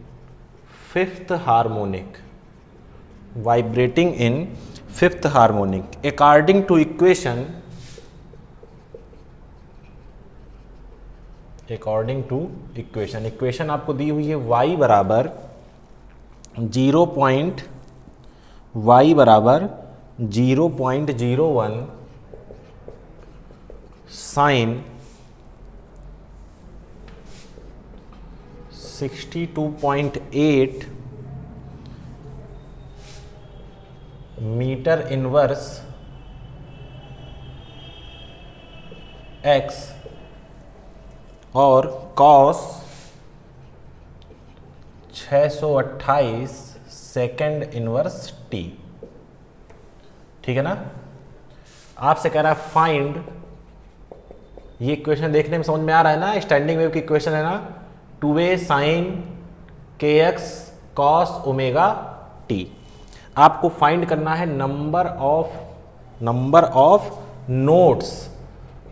fifth harmonic, according to equation आपको दी हुई है y बराबर 0.01 साइन 62.8 मीटर इनवर्स x और कॉस 628 सेकेंड इनवर्स t। ठीक है ना। आपसे कह रहा है फाइंड, ये इक्वेशन देखने में समझ में आ रहा है ना, स्टैंडिंग वेव की इक्वेशन है ना, 2a sine kx cos omega t। आपको फाइंड करना है नंबर ऑफ नोड्स,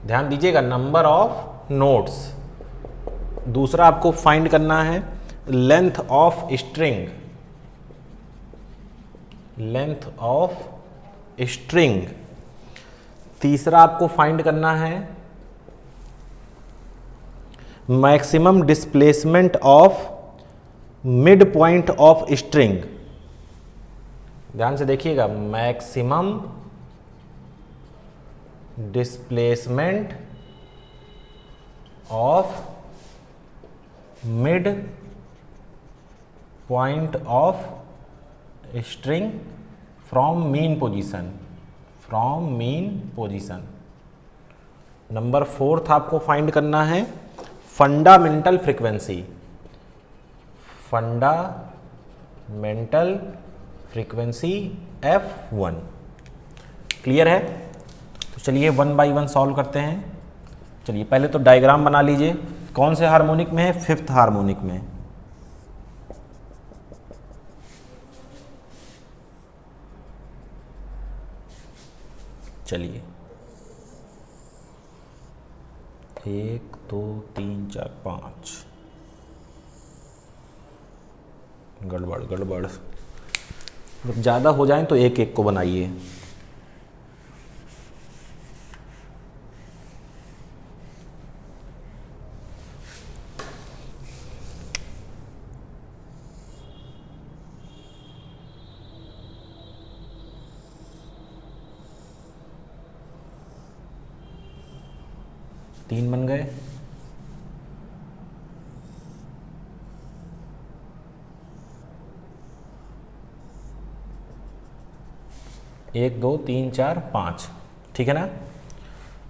ध्यान दीजिएगा, नंबर ऑफ नोड्स। दूसरा आपको फाइंड करना है लेंथ ऑफ स्ट्रिंग। तीसरा आपको फाइंड करना है maximum displacement of mid point of string. ध्यान से देखिएगा, maximum displacement of mid point of string from mean position. Number 4 आपको फाइंड करना है फंडामेंटल फ्रीक्वेंसी F1। क्लियर है। तो चलिए 1 बाय 1 सॉल्व करते हैं। चलिए पहले तो डायग्राम बना लीजिए, कौन से हार्मोनिक में है, 5th हार्मोनिक में। चलिए 1 2 3 4 5, गड़बड़। जब ज़्यादा हो जाए तो एक एक को बनाइए। तीन बन गए। एक 2 3 4 5, ठीक है ना।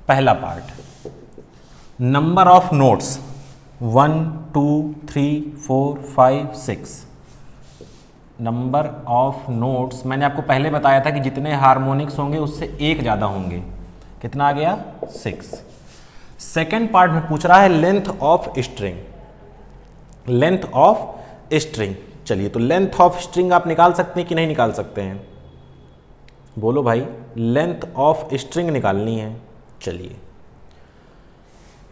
पहला part, number of notes 1 2 3 4 5 6। Number of notes मैंने आपको पहले बताया था कि जितने हार्मोनिक्स होंगे उससे एक ज़्यादा होंगे। कितना आ गया, 6। सेकेंड पार्ट में पूछ रहा है लेंथ ऑफ स्ट्रिंग। चलिए तो लेंथ ऑफ स्ट्रिंग आप निकाल सकते हैं कि नहीं निकाल सकते हैं, बोलो भाई। लेंथ ऑफ स्ट्रिंग निकालनी है। चलिए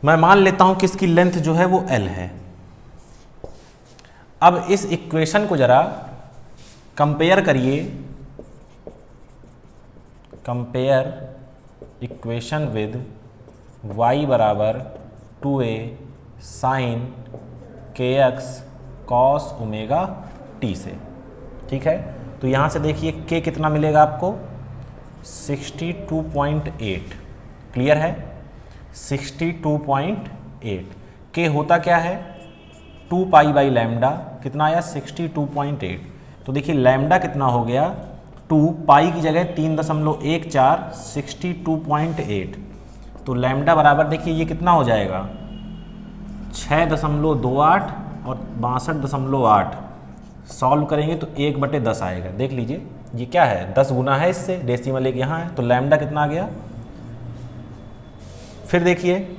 मैं मान लेता हूं कि इसकी लेंथ जो है वो L है। अब इस इक्वेशन को जरा कंपेयर करिए, कंपेयर इक्वेशन विद y बराबर 2a sine kx cos omega t से। ठीक है, तो यहाँ से देखिए k कितना मिलेगा आपको 62.8। क्लियर है, 62.8। k होता क्या है 2 पाई बाई लैम्डा, कितना आया 62.8। तो देखिए लैम्डा कितना हो गया 2 पाई की जगह 3.14 62.8। तो लैम्डा बराबर देखिए ये कितना हो जाएगा 6.28 और 62.8। सॉल्व करेंगे तो 1/10 आएगा। देख लीजिए ये क्या है 10 गुना है इससे, डेसिमल एक यहाँ है, तो लैम्डा कितना आ गया। फिर देखिए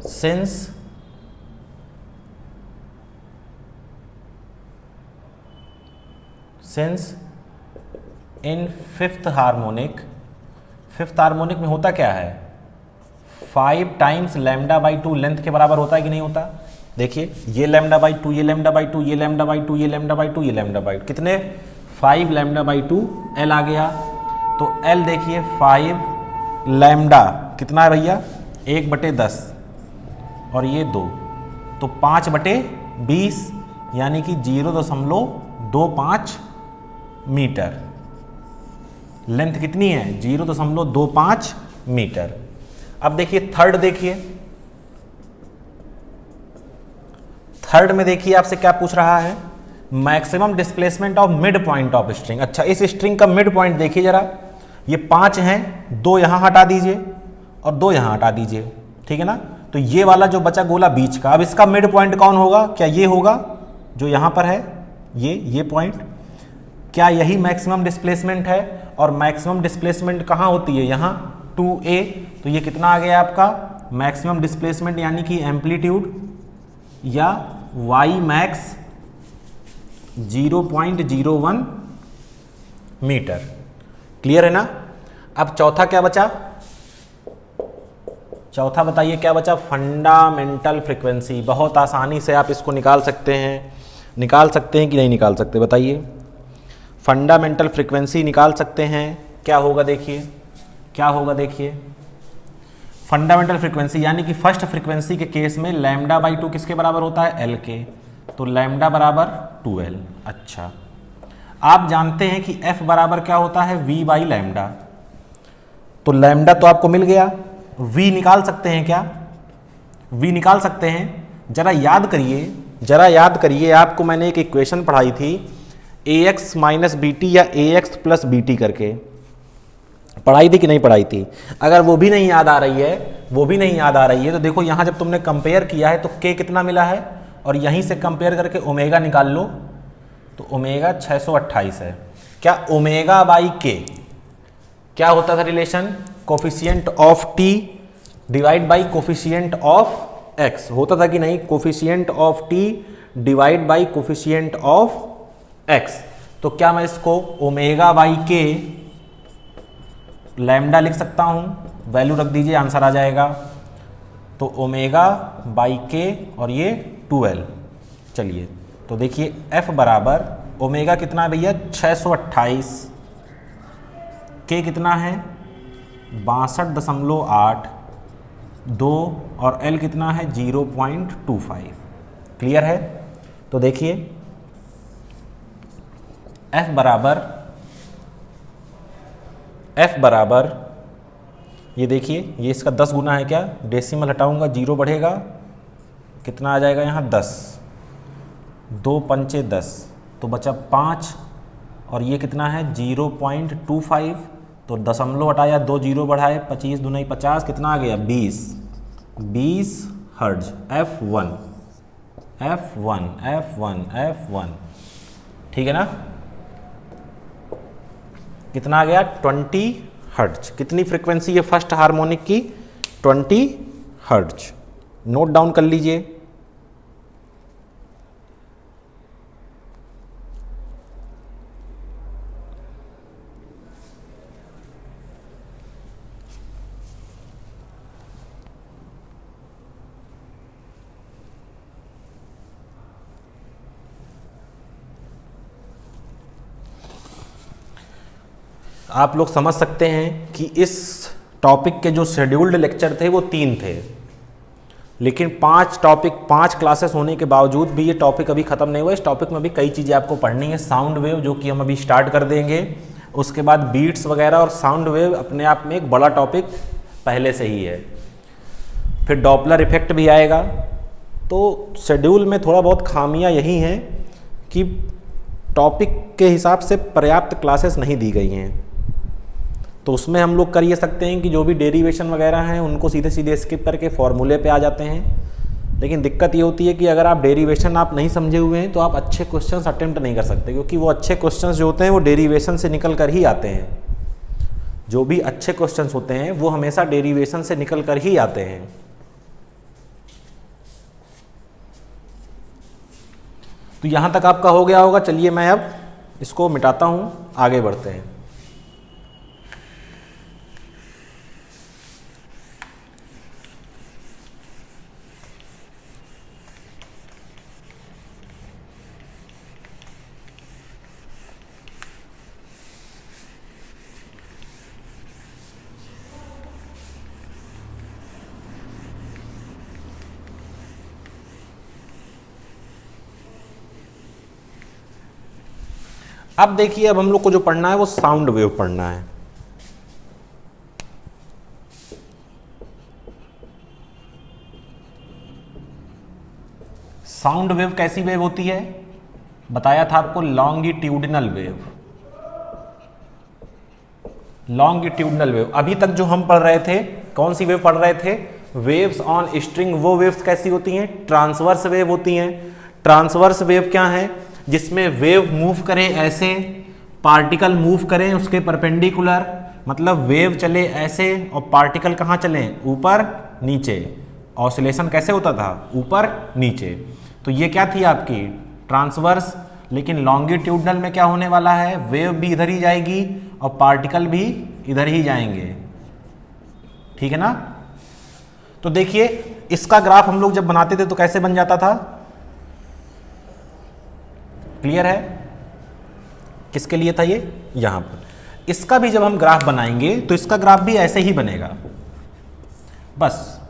सिंस इन फिफ्थ हार्मोनिक में होता क्या है 5 टाइम्स लैम्डा बाई 2 लेंथ के बराबर होता है कि नहीं होता। देखिए ये लैम्डा बाई 2, ये लैम्डा बाई 2, ये लैम्डा बाई 2, ये लैम्डा बाई 2, ये लैम्डा बाई 2, कितने 5 लैम्डा बाई 2 एल आ गया। तो एल देखिए 5 लैम्डा कितना है भैया 1/10 और ये 2, तो 5/20 यानी कि 0.25 मीटर। लेंथ कितनी है 0.25 मीटर। अब देखिए थर्ड, देखिए थर्ड में देखिए आपसे क्या पूछ रहा है maximum displacement of mid point of string. अच्छा इस स्ट्रिंग का मिड पॉइंट देखिए जरा, ये 5 हैं, 2 यहां हटा दीजिए और 2 यहां हटा दीजिए, ठीक है ना। तो ये वाला जो बचा गोला बीच का, अब इसका मिड पॉइंट कौन होगा, क्या ये होगा जो यहां पर है ये पॉइंट, क्या यही मैक्सिमम डिस्प्लेसमेंट है। और मैक्सिमम डिस्प्लेसमेंट कहाँ होती है यहाँ 2a, तो ये कितना आ गया आपका मैक्सिमम डिस्प्लेसमेंट यानी कि एम्पलीट्यूड या y मैक्स 0.01 मीटर। क्लियर है ना। अब चौथा क्या बचा, चौथा बताइए क्या बचा फंडामेंटल फ्रीक्वेंसी। बहुत आसानी से आप इसको निकाल सकते हैं कि नहीं निकाल सकते बताइए। फंडामेंटल फ्रीक्वेंसी निकाल सकते हैं, क्या होगा देखिए, क्या होगा देखिए फंडामेंटल फ्रीक्वेंसी यानी कि फर्स्ट फ्रीक्वेंसी के केस में लैम्डा बाई 2 किसके बराबर होता है एल के, तो लैम्डा बराबर 2l। अच्छा आप जानते हैं कि f बराबर क्या होता है v बाई लैम्डा, तो लैम्डा तो आपको मिल गया, v निकाल सकते हैं क्या, v निकाल सकते हैं। जरा याद करिए आपको मैंने एक इक्वेशन पढ़ाई थी ax माइनस बी टी या ax प्लस बी टी करके, पढ़ाई थी कि नहीं पढ़ाई थी। अगर वो भी नहीं याद आ रही है तो देखो यहाँ जब तुमने कंपेयर किया है तो k कितना मिला है और यहीं से कंपेयर करके ओमेगा निकाल लो, तो ओमेगा 628 है। क्या ओमेगा बाई k क्या होता था relation, coefficient of t divide by coefficient of x होता था कि नहीं, coefficient of t divide by coefficient of x। तो क्या मैं इसको ओमेगा बाई k लैम्डा लिख सकता हूं, वैल्यू रख दीजिए आंसर आ जाएगा। तो ओमेगा बाई k और ये 2l। चलिए तो देखिए f बराबर ओमेगा कितना है भैया 628, k कितना है 62.8, 2 और l कितना है 0.25। क्लियर है। तो देखिए f बराबर ये देखिए ये इसका 10 गुना है, क्या डेसिमल हटाऊंगा 0 बढ़ेगा, कितना आ जाएगा यहाँ 10, 2 पंचे 10, तो बचा 5 और ये कितना है 0.25, तो दशमलव हटाया 2 0 बढ़ाए 25 दूनी 50, कितना आ गया 20 हर्ट्ज F1। ठीक है ना, कितना आ गया 20 हर्ट्ज। कितनी फ्रीक्वेंसी है फर्स्ट हार्मोनिक की 20 हर्ट्ज। नोट डाउन कर लीजिए। आप लोग समझ सकते हैं कि इस टॉपिक के जो शेड्यूल्ड लेक्चर थे वो 3 थे, लेकिन 5 क्लासेस होने के बावजूद भी ये टॉपिक अभी ख़त्म नहीं हुआ। इस टॉपिक में भी कई चीज़ें आपको पढ़नी है। साउंड वेव जो कि हम अभी स्टार्ट कर देंगे, उसके बाद बीट्स वगैरह, और साउंड वेव अपने आप में एक बड़ा टॉपिक पहले से ही है। फिर डॉपलर इफेक्ट भी आएगा। तो शेड्यूल में थोड़ा बहुत खामियां यही हैं कि टॉपिक के हिसाब से पर्याप्त क्लासेस नहीं दी गई हैं। तो उसमें हम लोग कर ये सकते हैं कि जो भी डेरिवेशन वगैरह हैं उनको सीधे सीधे स्किप करके फॉर्मूले पे आ जाते हैं। लेकिन दिक्कत ये होती है कि अगर आप डेरिवेशन आप नहीं समझे हुए हैं तो आप अच्छे क्वेश्चंस अटेम्प्ट नहीं कर सकते, क्योंकि वो अच्छे क्वेश्चंस जो होते हैं वो डेरिवेशन से निकल कर ही आते हैं। जो भी अच्छे क्वेश्चंस होते हैं वो हमेशा डेरिवेशन से निकल कर ही आते हैं। तो यहाँ तक आपका हो गया होगा। चलिए मैं अब इसको मिटाता हूँ, आगे बढ़ते हैं। अब देखिए, अब हम लोग को जो पढ़ना है वो साउंड वेव पढ़ना है। साउंड वेव कैसी वेव होती है? बताया था आपको, लॉन्गिट्यूडिनल वेव। लॉन्गिट्यूडिनल वेव अभी तक जो हम पढ़ रहे थे, कौन सी वेव पढ़ रहे थे? Waves on string. वो वेव्स कैसी होती हैं? ट्रांसवर्स वेव होती हैं। ट्रांसवर्स वेव क्या है? जिसमें वेव मूव करें ऐसे, पार्टिकल मूव करें उसके परपेंडिकुलर, मतलब वेव चले ऐसे और पार्टिकल कहाँ चले? ऊपर नीचे। ऑसिलेशन कैसे होता था? ऊपर नीचे। तो ये क्या थी आपकी? ट्रांसवर्स। लेकिन लॉन्गिट्यूडनल में क्या होने वाला है? वेव भी इधर ही जाएगी और पार्टिकल भी इधर ही जाएंगे। ठीक है ना? तो देखिए, इसका ग्राफ हम लोग जब बनाते थे तो कैसे बन जाता था? क्लियर है? किसके लिए था ये? यहां पर। इसका भी जब हम ग्राफ बनाएंगे तो इसका ग्राफ भी ऐसे ही बनेगा, बस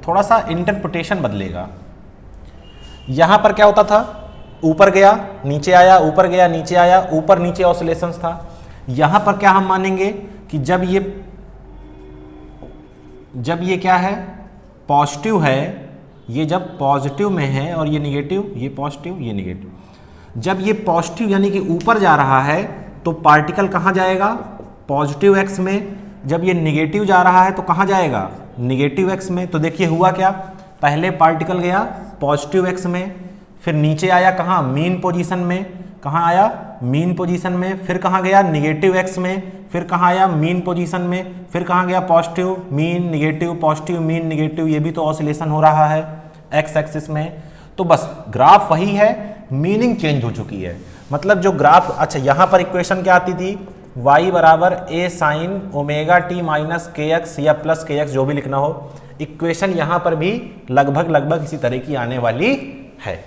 थोड़ा सा इंटरप्रिटेशन बदलेगा। यहां पर क्या होता था? ऊपर गया नीचे आया, ऊपर गया नीचे आया, ऊपर नीचे ऑसिलेशंस था। यहां पर क्या हम मानेंगे कि जब ये क्या है? पॉजिटिव है, ये जब पॉजिटिव में है और ये निगेटिव, ये पॉजिटिव ये निगेटिव, जब ये पॉजिटिव यानी कि ऊपर जा रहा है तो पार्टिकल कहाँ जाएगा? पॉजिटिव एक्स में। जब ये निगेटिव जा रहा है तो कहाँ जाएगा? निगेटिव एक्स में। तो देखिए हुआ क्या? पहले पार्टिकल गया पॉजिटिव एक्स में, फिर नीचे आया कहाँ? मीन पोजीशन में। कहाँ आया? मीन पोजीशन में। फिर कहाँ गया? निगेटिव एक्स में। फिर कहाँ आया? मीन पोजीशन में। फिर कहाँ गया? Positive mean negative, positive mean negative. ये भी तो ऑसिलेशन हो रहा है एक्स एक्सिस में। तो बस ग्राफ वही है, मीनिंग चेंज हो चुकी है। मतलब जो ग्राफ, अच्छा यहाँ पर इक्वेशन क्या आती थी? y बराबर a sign omega T minus K x या प्लस के एक्स, जो भी लिखना हो। इक्वेशन यहाँ पर भी लगभग इसी तरह की आने वाली है।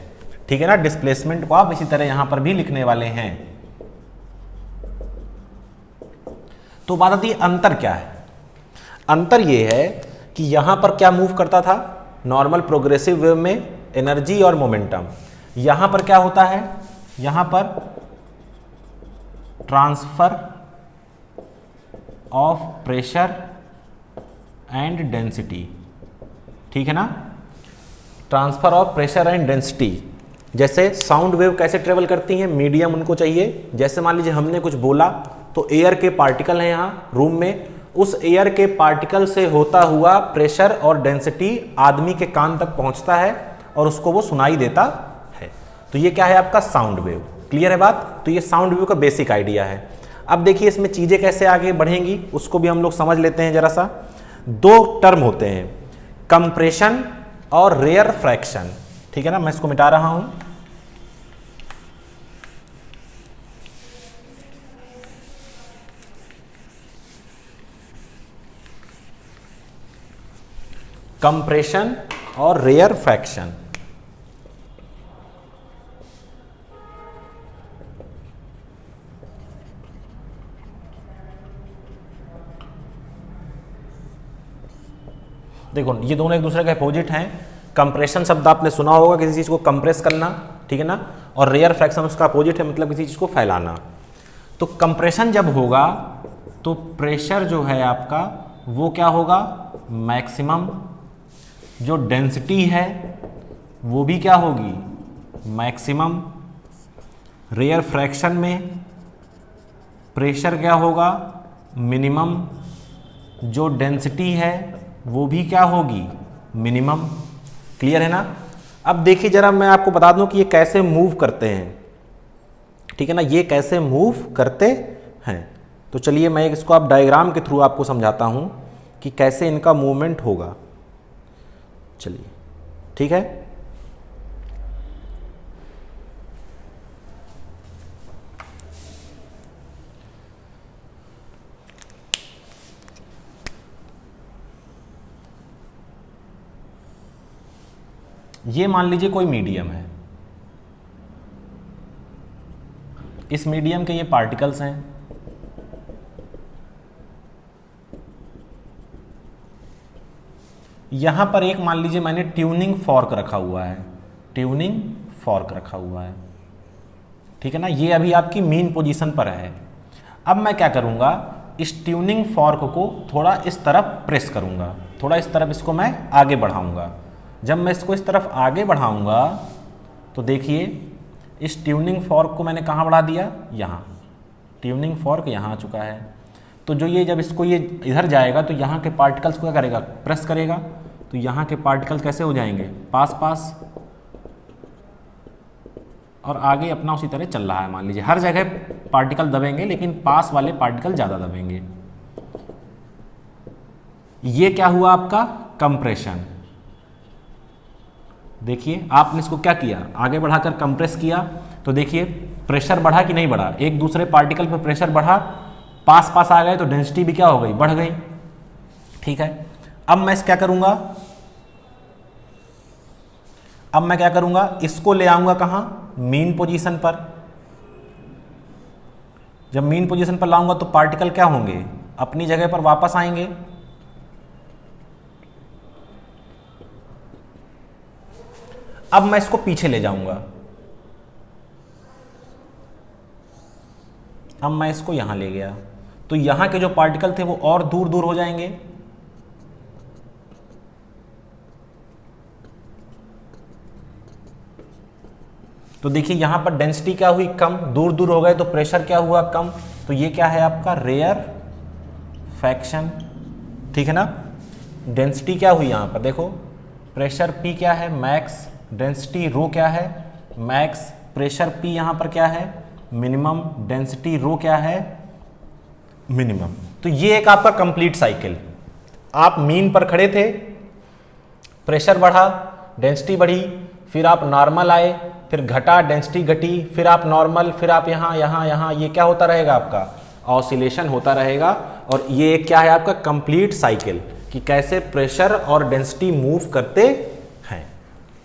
ठीक है ना? डिस्प्लेसमेंट को आप इसी तरह यहाँ पर भी लिखने वाले हैं। तो बात आती है अंतर क्या है? अंतर ये है कि यहाँ पर क्या मूव करता था? नॉर्मल प्रोग्रेसिव वेव में एनर्जी और मोमेंटम। यहां पर क्या होता है? यहां पर transfer of pressure and density. ठीक है ना? Transfer of pressure and density. जैसे साउंड वेव कैसे ट्रेवल करती हैं? मीडियम उनको चाहिए। जैसे मान लीजिए हमने कुछ बोला तो एयर के पार्टिकल हैं यहाँ रूम में, उस एयर के पार्टिकल से होता हुआ प्रेशर और डेंसिटी आदमी के कान तक पहुंचता है और उसको वो सुनाई देता है। तो ये क्या है आपका? Sound wave. क्लियर है बात? तो ये साउंड वेव का बेसिक आइडिया है। अब देखिए इसमें चीजें कैसे आगे बढ़ेंगी उसको भी हम लोग समझ लेते हैं जरा सा। दो टर्म होते हैं, कंप्रेशन और रेयर फ्रैक्शन। ठीक है ना? मैं इसको मिटा रहा हूं। कंप्रेशन और रेयर फ्रैक्शन। देखो ये दोनों एक दूसरे के अपोजिट हैं। कंप्रेशन शब्द आपने सुना होगा, किसी चीज़ को कंप्रेस करना, ठीक है ना, और रेयर फ्रैक्शन उसका अपोजिट है, मतलब किसी चीज़ को फैलाना। तो कंप्रेशन जब होगा तो प्रेशर जो है आपका वो क्या होगा, मैक्सिमम। जो डेंसिटी है वो भी क्या होगी, मैक्सिमम। रेयर फ्रैक्शन में प्रेशर क्या होगा, मिनिमम। जो डेंसिटी है वो भी क्या होगी, मिनिमम। क्लियर है ना। अब देखिए जरा मैं आपको बता दूं कि ये कैसे मूव करते हैं, ठीक है ना, ये कैसे मूव करते हैं। तो चलिए मैं इसको आप डायग्राम के थ्रू आपको समझाता हूं कि कैसे इनका मूवमेंट होगा। चलिए ठीक है। ये मान लीजिए कोई मीडियम है, इस मीडियम के ये पार्टिकल्स हैं, यहां पर एक मान लीजिए मैंने ट्यूनिंग फॉर्क रखा हुआ है, ट्यूनिंग फॉर्क रखा हुआ है, ठीक है ना। ये अभी आपकी मीन पोजीशन पर है। अब मैं क्या करूंगा, इस ट्यूनिंग फॉर्क को थोड़ा इस तरफ प्रेस करूंगा, थोड़ा इस तरफ इसको मैं आगे बढ़ाऊंगा। जब मैं इसको इस तरफ आगे बढ़ाऊंगा तो देखिए इस ट्यूनिंग फॉर्क को मैंने कहाँ बढ़ा दिया, यहाँ। ट्यूनिंग फॉर्क यहाँ आ चुका है। तो जो ये जब इसको ये इधर जाएगा तो यहाँ के पार्टिकल्स को क्या करेगा, प्रेस करेगा। तो यहाँ के पार्टिकल्स कैसे हो जाएंगे, पास पास, और आगे अपना उसी तरह चल रहा है। मान लीजिए हर जगह पार्टिकल दबेंगे लेकिन पास वाले पार्टिकल ज़्यादा दबेंगे। ये क्या हुआ आपका, कंप्रेशन। देखिए आपने इसको क्या किया, आगे बढ़ाकर कंप्रेस किया, तो देखिए प्रेशर बढ़ा कि नहीं बढ़ा, एक दूसरे पार्टिकल पर प्रेशर बढ़ा, पास पास आ गए तो डेंसिटी भी क्या हो गई, बढ़ गई। ठीक है। अब मैं क्या करूंगा, अब मैं क्या करूंगा, इसको ले आऊंगा कहां, मीन पोजीशन पर। जब मीन पोजीशन पर लाऊंगा तो पार्टिकल क्या होंगे, अपनी जगह पर वापस आएंगे। अब मैं इसको पीछे ले जाऊंगा, अब मैं इसको यहां ले गया तो यहां के जो पार्टिकल थे वो और दूर दूर हो जाएंगे। तो देखिए यहां पर डेंसिटी क्या हुई, कम, दूर दूर हो गए तो प्रेशर क्या हुआ, कम। तो ये क्या है आपका, रेयर फ्रैक्शन, ठीक है ना। डेंसिटी क्या हुई यहां पर, देखो प्रेशर P क्या है, मैक्स, डेंसिटी रो क्या है, मैक्स, प्रेशर P यहां पर क्या है, मिनिमम, डेंसिटी रो क्या है, मिनिमम। तो ये एक आपका कंप्लीट साइकिल। आप मीन पर खड़े थे, प्रेशर बढ़ा, डेंसिटी बढ़ी, फिर आप नॉर्मल आए, फिर घटा, डेंसिटी घटी, फिर आप नॉर्मल, फिर आप यहाँ यहाँ यहाँ, ये क्या होता रहेगा आपका, ऑसिलेशन होता रहेगा। और ये क्या है आपका कंप्लीट साइकिल कि कैसे प्रेशर और डेंसिटी मूव करते हैं।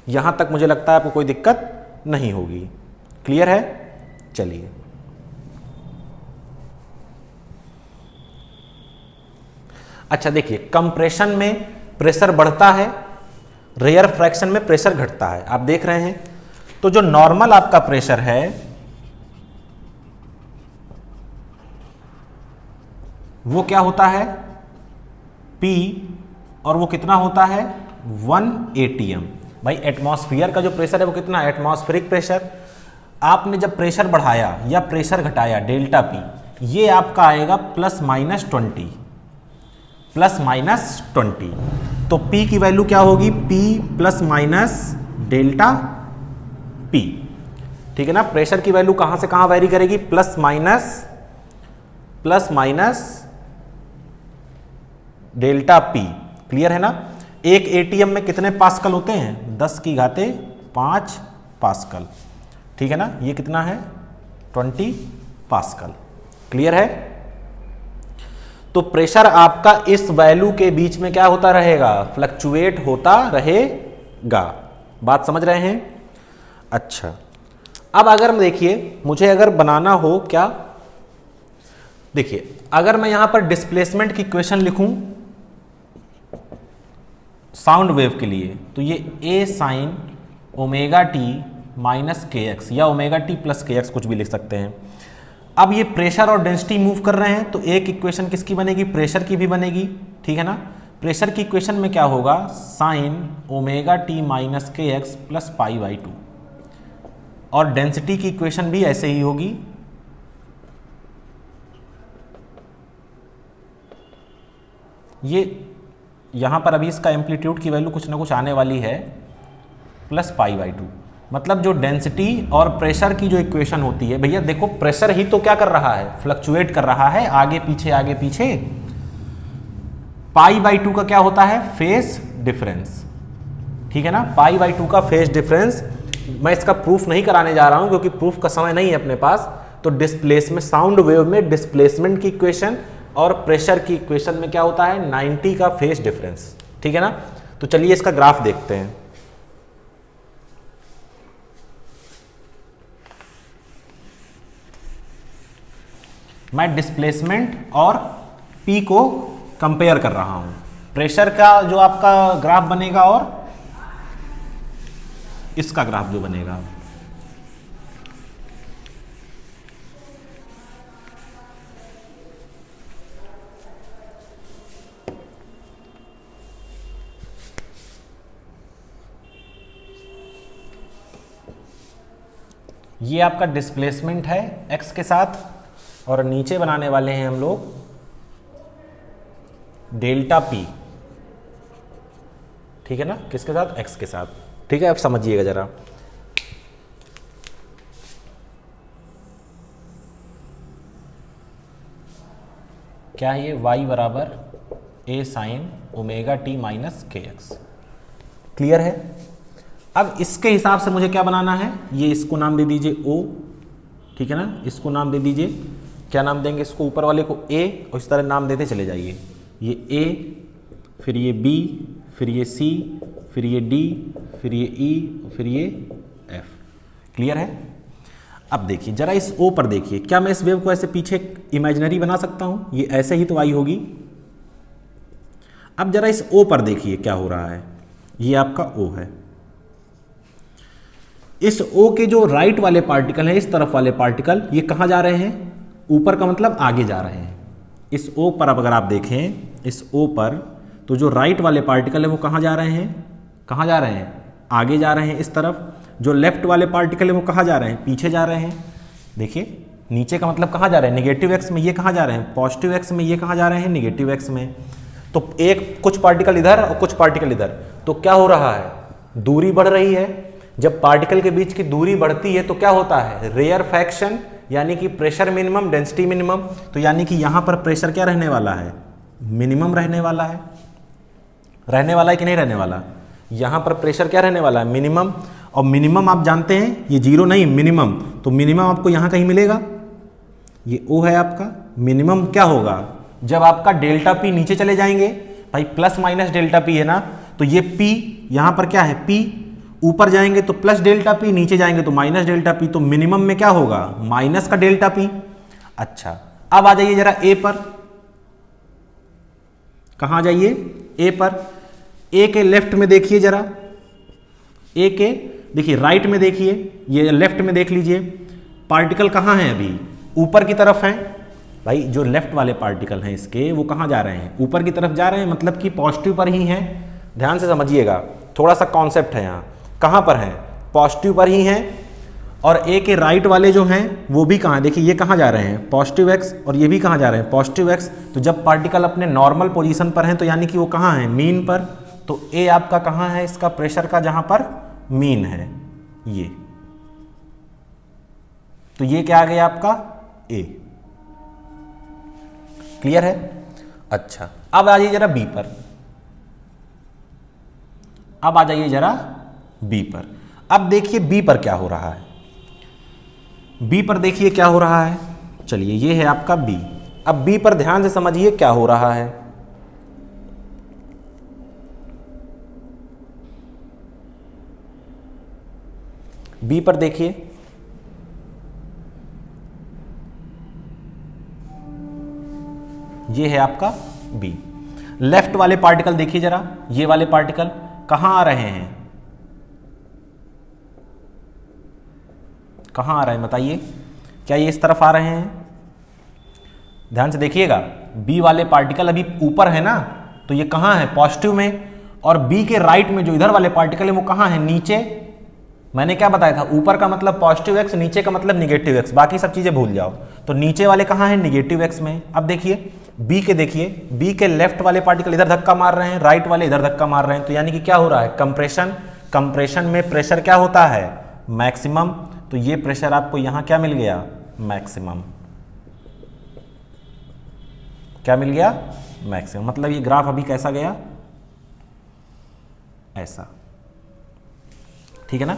यहां तक मुझे लगता है आपको कोई दिक्कत नहीं होगी। क्लियर है। चलिए अच्छा देखिए, कंप्रेशन में प्रेशर बढ़ता है, रेयर फ्रैक्शन में प्रेशर घटता है। आप देख रहे हैं तो जो नॉर्मल आपका प्रेशर है वो क्या होता है, P, और वो कितना होता है, 1 atm। भाई एटमॉस्फेयर का जो प्रेशर है वो कितना है, एटमॉस्फेरिक प्रेशर। आपने जब प्रेशर बढ़ाया या प्रेशर घटाया, डेल्टा P, ये आपका आएगा ±20, ±20। तो P की वैल्यू क्या होगी, P ± डेल्टा P, ठीक है ना। प्रेशर की वैल्यू कहां से कहां वेरी करेगी, plus minus delta P। Clear है ना। एक एटीएम में कितने पास्कल होते हैं, 10⁵ पास्कल, ठीक है ना। ये कितना है, 20 पास्कल। क्लियर है। तो प्रेशर आपका इस वैल्यू के बीच में क्या होता रहेगा, फ्लक्चुएट होता रहेगा। बात समझ रहे हैं। अच्छा अब अगर देखिए मुझे अगर बनाना हो क्या, देखिए अगर मैं यहां पर डिस्प्लेसमेंट की इक्वेशन लिखूं, साउंड वेव के लिए, तो ये ए sign omega T minus K x या ओमेगा टी प्लस के एक्स कुछ भी लिख सकते हैं। अब ये प्रेशर और डेंसिटी मूव कर रहे हैं, तो एक इक्वेशन किसकी बनेगी, प्रेशर की भी बनेगी, ठीक है ना। प्रेशर की इक्वेशन में क्या होगा, sign omega T minus K X plus pi by 2, और डेंसिटी की इक्वेशन भी ऐसे ही होगी, ये यहां पर अभी इसका एम्पलीट्यूड की वैल्यू कुछ ना कुछ आने वाली है, प्लस पाई बाई 2। मतलब जो डेंसिटी और प्रेशर की जो इक्वेशन होती है, भैया देखो प्रेशर ही तो क्या कर रहा है, फ्लक्चुएट कर रहा है आगे पीछे। पाई बाई 2 का क्या होता है, फेज डिफरेंस, ठीक है ना। पाई बाई 2 का फेज डिफरेंस, मैं इसका प्रूफ नहीं कराने जा रहा हूं क्योंकि प्रूफ का समय नहीं है अपने पास। तो डिस्प्लेसमेंट, साउंड वेव में डिस्प्लेसमेंट की इक्वेशन और प्रेशर की इक्वेशन में क्या होता है, 90 का फेज डिफरेंस, ठीक है ना। तो चलिए इसका ग्राफ देखते हैं। मैं डिस्प्लेसमेंट और P को कंपेयर कर रहा हूं, प्रेशर का जो आपका ग्राफ बनेगा और इसका ग्राफ जो बनेगा। ये आपका डिस्प्लेसमेंट है x के साथ, और नीचे बनाने वाले हैं हम लोग डेल्टा P, ठीक है ना, किसके साथ, x के साथ, ठीक है। अब समझिएगा जरा, क्या है ये, y बराबर a sign omega T minus K x, clear है। अब इसके हिसाब से मुझे क्या बनाना है, ये इसको नाम दे दीजिए O, ठीक है ना, इसको नाम दे दीजिए, क्या नाम देंगे इसको, ऊपर वाले को A, और इस तरह नाम देते चले जाइए, ये A, फिर ये B, फिर ये C, फिर ये D, फिर ये E, फिर ये F, क्लियर है। अब देखिए जरा इस O पर देखिए, क्या मैं इस वेव को ऐसे पीछे इमेजिनरी बना सकता हूं, ये ऐसे ही तो आई होगी। अब जरा इस O पर देखिए क्या हो रहा है, ये आपका O है। इस O के जो राइट वाले पार्टिकल हैं, इस तरफ वाले पार्टिकल, ये कहाँ जा रहे हैं, ऊपर का मतलब आगे जा रहे हैं। इस O पर अब अगर आप देखें, इस O पर, तो जो राइट वाले पार्टिकल है वो कहाँ जा रहे हैं, कहाँ जा रहे हैं, आगे जा रहे हैं इस तरफ। जो लेफ्ट वाले पार्टिकल है वो कहाँ जा रहे हैं, पीछे जा रहे हैं। देखिए नीचे का मतलब कहाँ जा रहे हैं, निगेटिव एक्स में, ये कहाँ जा रहे हैं, पॉजिटिव एक्स में, ये कहाँ जा रहे हैं, निगेटिव एक्स में। तो एक कुछ पार्टिकल इधर और कुछ पार्टिकल इधर, तो क्या हो रहा है, दूरी बढ़ रही है। जब पार्टिकल के बीच की दूरी बढ़ती है तो क्या होता है, रेयरफैक्शन, यानी कि प्रेशर मिनिमम, डेंसिटी मिनिमम। तो यानी कि यहां पर प्रेशर क्या रहने वाला है, मिनिमम रहने वाला है, रहने वाला है कि नहीं रहने वाला, यहां पर प्रेशर क्या रहने वाला है, मिनिमम। और मिनिमम आप जानते हैं ये जीरो नहीं, मिनिमम, तो मिनिमम आपको यहां कहीं मिलेगा, ये O है आपका। मिनिमम क्या होगा, जब आपका डेल्टा P नीचे चले जाएंगे, भाई प्लस माइनस डेल्टा P है ना, तो ये P यहां पर क्या है, P, ऊपर जाएंगे तो प्लस डेल्टा P, नीचे जाएंगे तो माइनस डेल्टा P, तो मिनिमम में क्या होगा, माइनस का डेल्टा P। अच्छा अब आ जाइए जरा A पर, कहां जाइए, A पर। A के लेफ्ट में देखिए जरा, A के देखिए राइट में देखिए, ये लेफ्ट में देख लीजिए, पार्टिकल कहां है, अभी ऊपर की तरफ हैं। भाई जो लेफ्ट वाले पार्टिकल हैं इसके, वो कहां जा रहे हैं, ऊपर की तरफ जा रहे हैं, मतलब कि पॉजिटिव पर ही हैं। ध्यान से समझिएगा, थोड़ा सा कॉन्सेप्ट है यहाँ, कहां पर हैं, पॉजिटिव पर ही हैं। और A के राइट वाले जो हैं वो भी कहाँ, देखिए ये कहाँ जा रहे हैं, पॉजिटिव एक्स, और ये भी कहाँ जा रहे हैं, पॉजिटिव एक्स। तो जब पार्टिकल अपने नॉर्मल पोजीशन पर हैं तो यानी कि वो कहाँ है, मीन पर। तो A आपका कहाँ है, इसका प्रेशर का जहां पर मीन है, ये, तो ये क्या आ गया आपका A, क्लियर है। अच्छा अब आ जाइए जरा B पर, अब आ जाइए जरा B पर। अब देखिए B पर क्या हो रहा है, B पर देखिए क्या हो रहा है। चलिए ये है आपका B। अब B पर ध्यान से समझिए क्या हो रहा है। B पर देखिए, ये है आपका B। लेफ्ट वाले पार्टिकल देखिए जरा, ये वाले पार्टिकल कहां आ रहे हैं, कहां आ रहे हैं बताइए, क्या ये इस तरफ आ रहे हैं? ध्यान से देखिएगा, बी वाले पार्टिकल अभी ऊपर है ना, तो ये कहां है, पॉजिटिव में, और बी के राइट में जो इधर वाले पार्टिकल है वो कहां है, नीचे। मैंने क्या बताया था, ऊपर का मतलब पॉजिटिव एक्स, नीचे का मतलब निगेटिव एक्स, बाकी सब चीजें भूल जाओ। तो नीचे वाले कहां है, निगेटिव एक्स में। अब देखिए बी के, देखिए बी के लेफ्ट वाले पार्टिकल इधर धक्का मार रहे हैं, राइट वाले इधर धक्का मार रहे हैं, तो यानी कि क्या हो रहा है, कंप्रेशन। कंप्रेशन में प्रेशर क्या होता है, मैक्सिमम। तो ये प्रेशर आपको यहां क्या मिल गया, मैक्सिमम। क्या मिल गया, मैक्सिमम। मतलब ये ग्राफ अभी कैसा गया, ऐसा, ठीक है ना,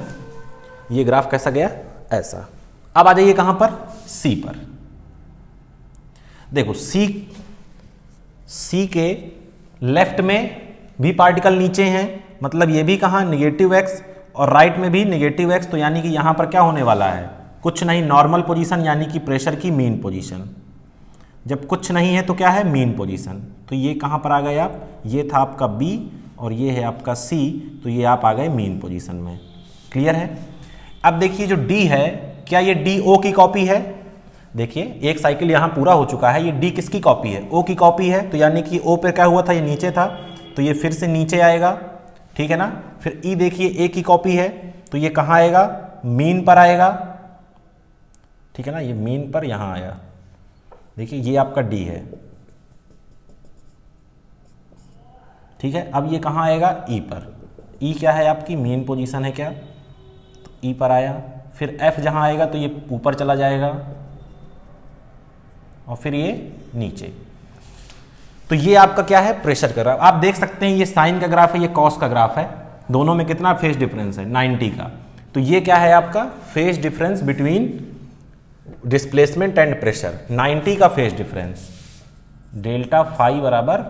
ये ग्राफ कैसा गया, ऐसा। अब आ जाइए कहां पर, सी पर। देखो सी के लेफ्ट में भी पार्टिकल नीचे हैं, मतलब ये भी कहां, निगेटिव एक्स, और राइट में भी निगेटिव एक्स, तो यानी कि यहां पर क्या होने वाला है, कुछ नहीं, नॉर्मल पोजीशन, यानी कि प्रेशर की मीन पोजीशन। जब कुछ नहीं है तो क्या है, मीन पोजीशन। तो ये कहां पर आ गए आप, ये था आपका बी और ये है आपका सी, तो ये आप आ गए मीन पोजीशन में। क्लियर है? अब देखिए जो डी है, क्या ये डी ओ की कॉपी है? देखिए एक साइकिल यहां पूरा हो चुका है, ये डी किसकी कॉपी है, ओ की कॉपी है, तो यानी कि ओ पे क्या हुआ था, ये नीचे था, तो ये फिर से नीचे आएगा, ठीक है ना। फिर ई देखिए ए की कॉपी है, तो ये कहां आएगा, मीन पर आएगा, ठीक है ना, ये मीन पर यहां आया। देखिए ये आपका डी है, ठीक है। अब ये कहां आएगा, ई पर। ई क्या है आपकी, मेन पोजीशन है क्या, तो ई पर आया। फिर एफ जहां आएगा तो ये ऊपर चला जाएगा और फिर ये नीचे। तो ये आपका क्या है, प्रेशर का ग्राफ। आप देख सकते हैं ये साइन का ग्राफ है, ये कॉस का ग्राफ है, दोनों में कितना फेज डिफरेंस है, 90 का। तो ये क्या है आपका phase difference between displacement and pressure, 90 का फेज डिफरेंस। डेल्टा फाई बराबर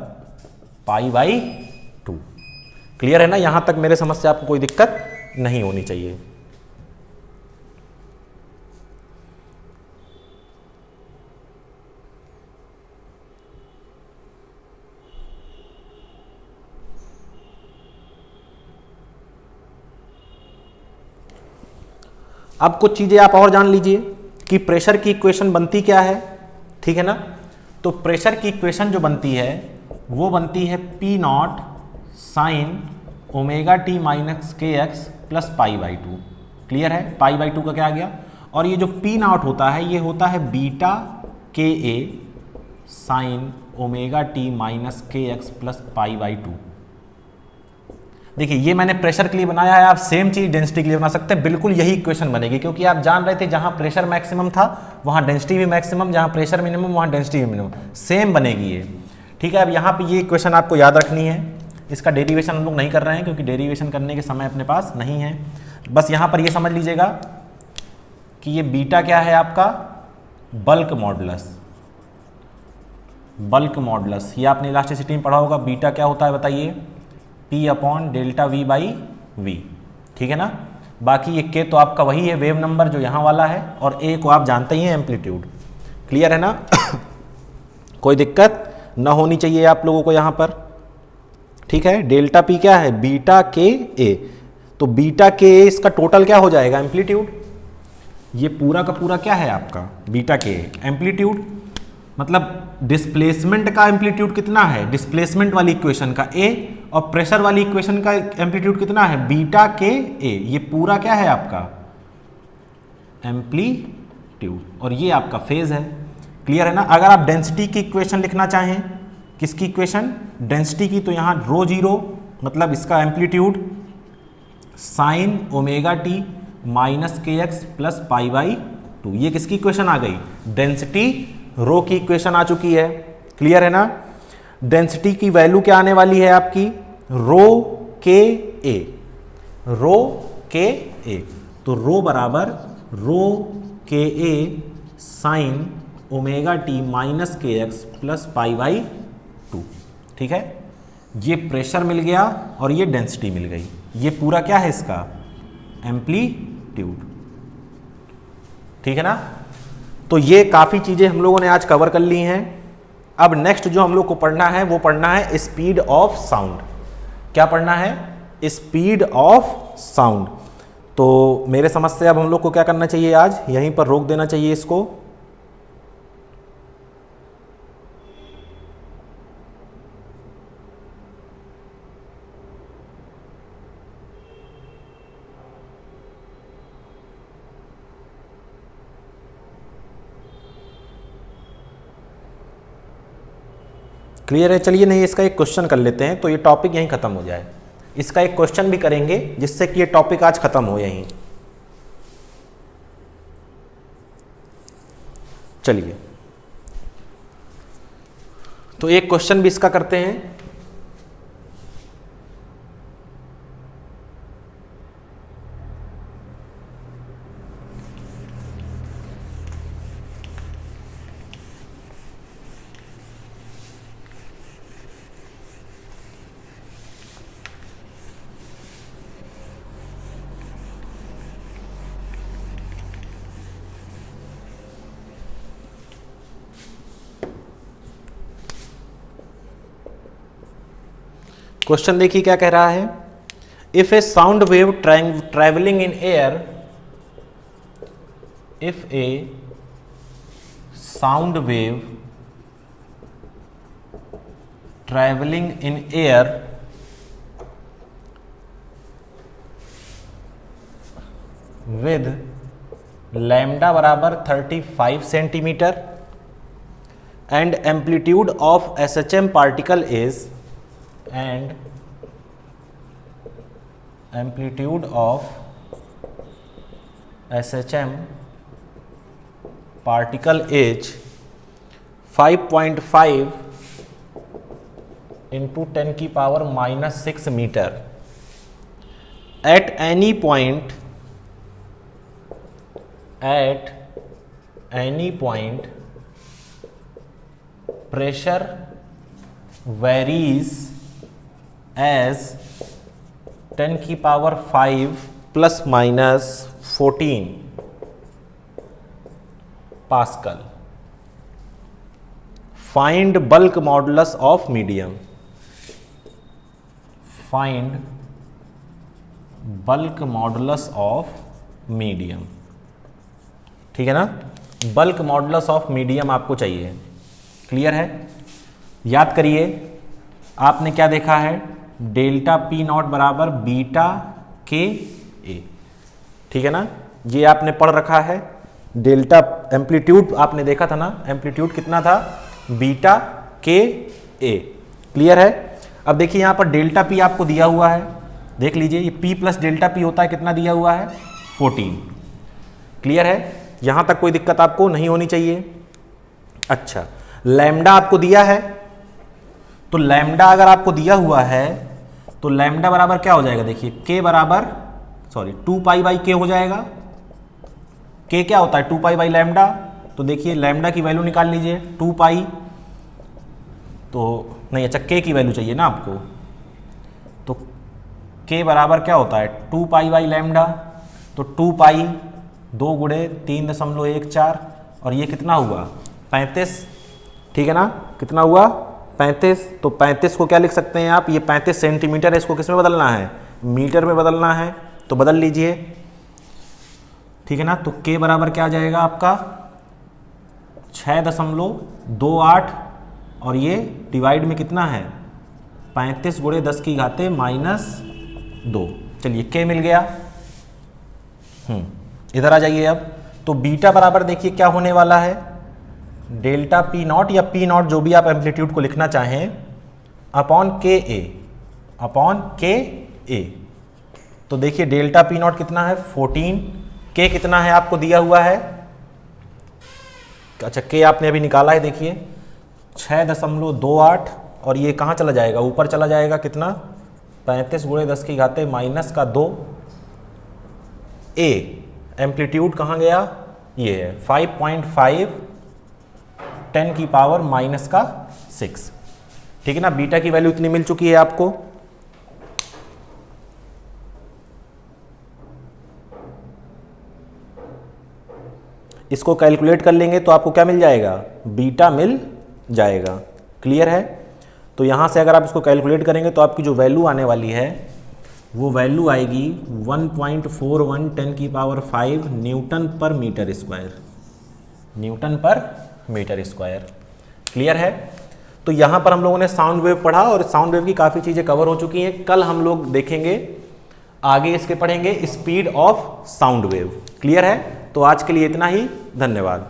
पाई बाई 2। क्लियर है ना, यहां तक मेरे समझ से आपको कोई दिक्कत नहीं होनी चाहिए। अब कुछ चीजें आप और जान लीजिए कि प्रेशर की इक्वेशन बनती क्या है, ठीक है ना। तो प्रेशर की इक्वेशन जो बनती है वो बनती है P naught sine omega T minus K X plus pi by 2। Clear है, पाई बाई 2 का क्या आ गया। और ये जो पी नॉट होता है ये होता है बीटा के ए sign omega T minus K X plus pi by 2। देखिए ये मैंने प्रेशर के लिए बनाया है, आप सेम चीज डेंसिटी के लिए बना सकते हैं, बिल्कुल यही इक्वेशन बनेगी, क्योंकि आप जान रहे थे जहां प्रेशर मैक्सिमम था वहां डेंसिटी भी मैक्सिमम, जहां प्रेशर मिनिमम वहां डेंसिटी भी मिनिमम, सेम बनेगी ये। ठीक है, अब यहाँ पे ये इक्वेशन आपको याद रखनी है, इसका डेरिवेशन हम लोग नहीं कर रहे हैं क्योंकि डेरिवेशन करने के समय अपने पास नहीं है। बस यहाँ पर ये समझ लीजिएगा कि ये बीटा क्या है आपका, बल्क मॉडुलस। बल्क मॉडुलस ये आपने इलास्टिसिटी में पढ़ा होगा, बीटा क्या होता है बताइए, P upon delta V by V, ठीक है ना। बाकी ये के तो आपका वही है वेव नंबर जो यहाँ वाला है, और ए को आप जानते ही हैं एम्पलीट्यूड। क्लियर है ना कोई दिक्कत ना होनी चाहिए आप लोगों को यहाँ पर, ठीक है। डेल्टा पी क्या है, बीटा के ए, तो बीटा के ए इसका टोटल क्या हो जाएगा, एम्पलीट्यूड। ये पूरा का पूरा क्या है आपका बीटा के एम्पलीट्यूड, मतलब डिस्प्लेसमेंट का एम्पलीट्यूड कितना है, डिस्प्लेसमेंट वाली इक्वेशन का ए, और प्रेशर वाली इक्वेशन का एम्पलीट्यूड कितना है, बीटा के ए। ये पूरा क्या है आपका एम्पलीट्यूड, और ये आपका फेज है। क्लियर है ना। अगर आप डेंसिटी की इक्वेशन लिखना चाहें, किसकी इक्वेशन, डेंसिटी की, तो यहाँ रो जीरो मतलब इसका amplitude sign omega T minus K X plus pi by 2। ये किसकी इक्वेशन आ गई, डेंसिटी रो की इक्वेशन आ चुकी है। क्लियर है ना। डेंसिटी की वैल्यू क्या आने वाली है आपकी, रो के ए, रो के ए, तो रो बराबर रो के ए sign omega T minus K X plus pi by 2। ठीक है, ये प्रेशर मिल गया और ये डेंसिटी मिल गई, ये पूरा क्या है इसका एम्पलीट्यूड। ठीक है ना। तो ये काफ़ी चीज़ें हम लोगों ने आज कवर कर ली हैं। अब नेक्स्ट जो हम लोग को पढ़ना है वो पढ़ना है स्पीड ऑफ साउंड। क्या पढ़ना है? Speed of sound. तो मेरे समझ से अब हम लोग को क्या करना चाहिए, आज यहीं पर रोक देना चाहिए इसको। क्लियर है? चलिए नहीं, इसका एक क्वेश्चन कर लेते हैं तो ये टॉपिक यहीं खत्म हो जाए। इसका एक क्वेश्चन भी करेंगे जिससे कि ये टॉपिक आज खत्म हो यहीं। चलिए, तो एक क्वेश्चन भी इसका करते हैं। क्वेश्चन देखिए क्या कह रहा है। If A sound wave travelling in air, if A sound wave travelling in air with lambda बराबर 35 centimetre and amplitude of SHM particle is, and amplitude of SHM particle is 5.5 into 10 की power -6 metre at any point pressure varies as 10 की power 5 ± 14 pascal. Find bulk modulus of medium. Find bulk modulus of medium. ठीक है ना? Bulk modulus of medium आपको चाहिए। Clear है? याद करिए, आपने क्या देखा है, डेल्टा पी नॉट बराबर बीटा के ए। ठीक है ना? ये आपने पढ़ रखा है। डेल्टा एम्पलीट्यूड आपने देखा था ना, एम्पलीट्यूड कितना था, बीटा के ए। क्लियर है? अब देखिए यहां पर डेल्टा पी आपको दिया हुआ है, देख लीजिए ये पी प्लस डेल्टा पी होता है, कितना दिया हुआ है, 14। क्लियर है? यहां तक कोई दिक्कत आपको नहीं होनी चाहिए। अच्छा, लैम्डा आपको दिया है, तो लैम्डा अगर आपको दिया हुआ है तो लैम्डा बराबर क्या हो जाएगा, देखिए के बराबर 2 पाई बाई के हो जाएगा। के क्या होता है, 2 पाई बाई लैम्डा। तो देखिए लैम्डा की वैल्यू निकाल लीजिए, 2 पाई, तो नहीं, अच्छा के की वैल्यू चाहिए ना आपको, तो के बराबर क्या होता है, 2 पाई बाई लैम्डा। तो 2 पाई 2 गुणे 3.14 और ये कितना हुआ, 35। ठीक है ना? कितना हुआ, 35। तो 35 को क्या लिख सकते हैं आप, ये 35 सेंटीमीटर है, इसको किस में बदलना है, मीटर में बदलना है, तो बदल लीजिए। ठीक है ना? तो के बराबर क्या आ जाएगा आपका 6.28 और ये डिवाइड में कितना है, 35 गुणे 10 की घाते -2। चलिए के मिल गया। इधर आ जाइए अब। तो बीटा बराबर देखिए क्या होने वाला है, डेल्टा पी नॉट या पी नॉट जो भी आप एम्पलीट्यूड को लिखना चाहें, अपॉन के ए, अपॉन के ए। तो देखिए डेल्टा पी नॉट कितना है 14, के कितना है आपको दिया हुआ है, अच्छा के आपने अभी निकाला है, देखिए 6.28 और ये कहाँ चला जाएगा, ऊपर चला जाएगा, कितना 35 गुणे 10 की घाते -2। ए एम्पलीट्यूड कहाँ गया, ये है 5.5 10 की पावर -6। ठीक है ना? बीटा की वैल्यू इतनी मिल चुकी है आपको। इसको कैलकुलेट कर लेंगे तो आपको क्या मिल जाएगा, बीटा मिल जाएगा। क्लियर है? तो यहाँ से अगर आप इसको कैलकुलेट करेंगे तो आपकी जो वैल्यू आने वाली है वो वैल्यू आएगी 1.41 10⁵ न्यूटन पर मीटर स्क्वायर, न्यूटन पर मीटर स्क्वायर। क्लियर है? तो यहाँ पर हम लोगों ने साउंड वेव पढ़ा और साउंड वेव की काफ़ी चीज़ें कवर हो चुकी हैं। कल हम लोग देखेंगे आगे इसके पढ़ेंगे speed of sound wave. Clear है? तो आज के लिए इतना ही, धन्यवाद।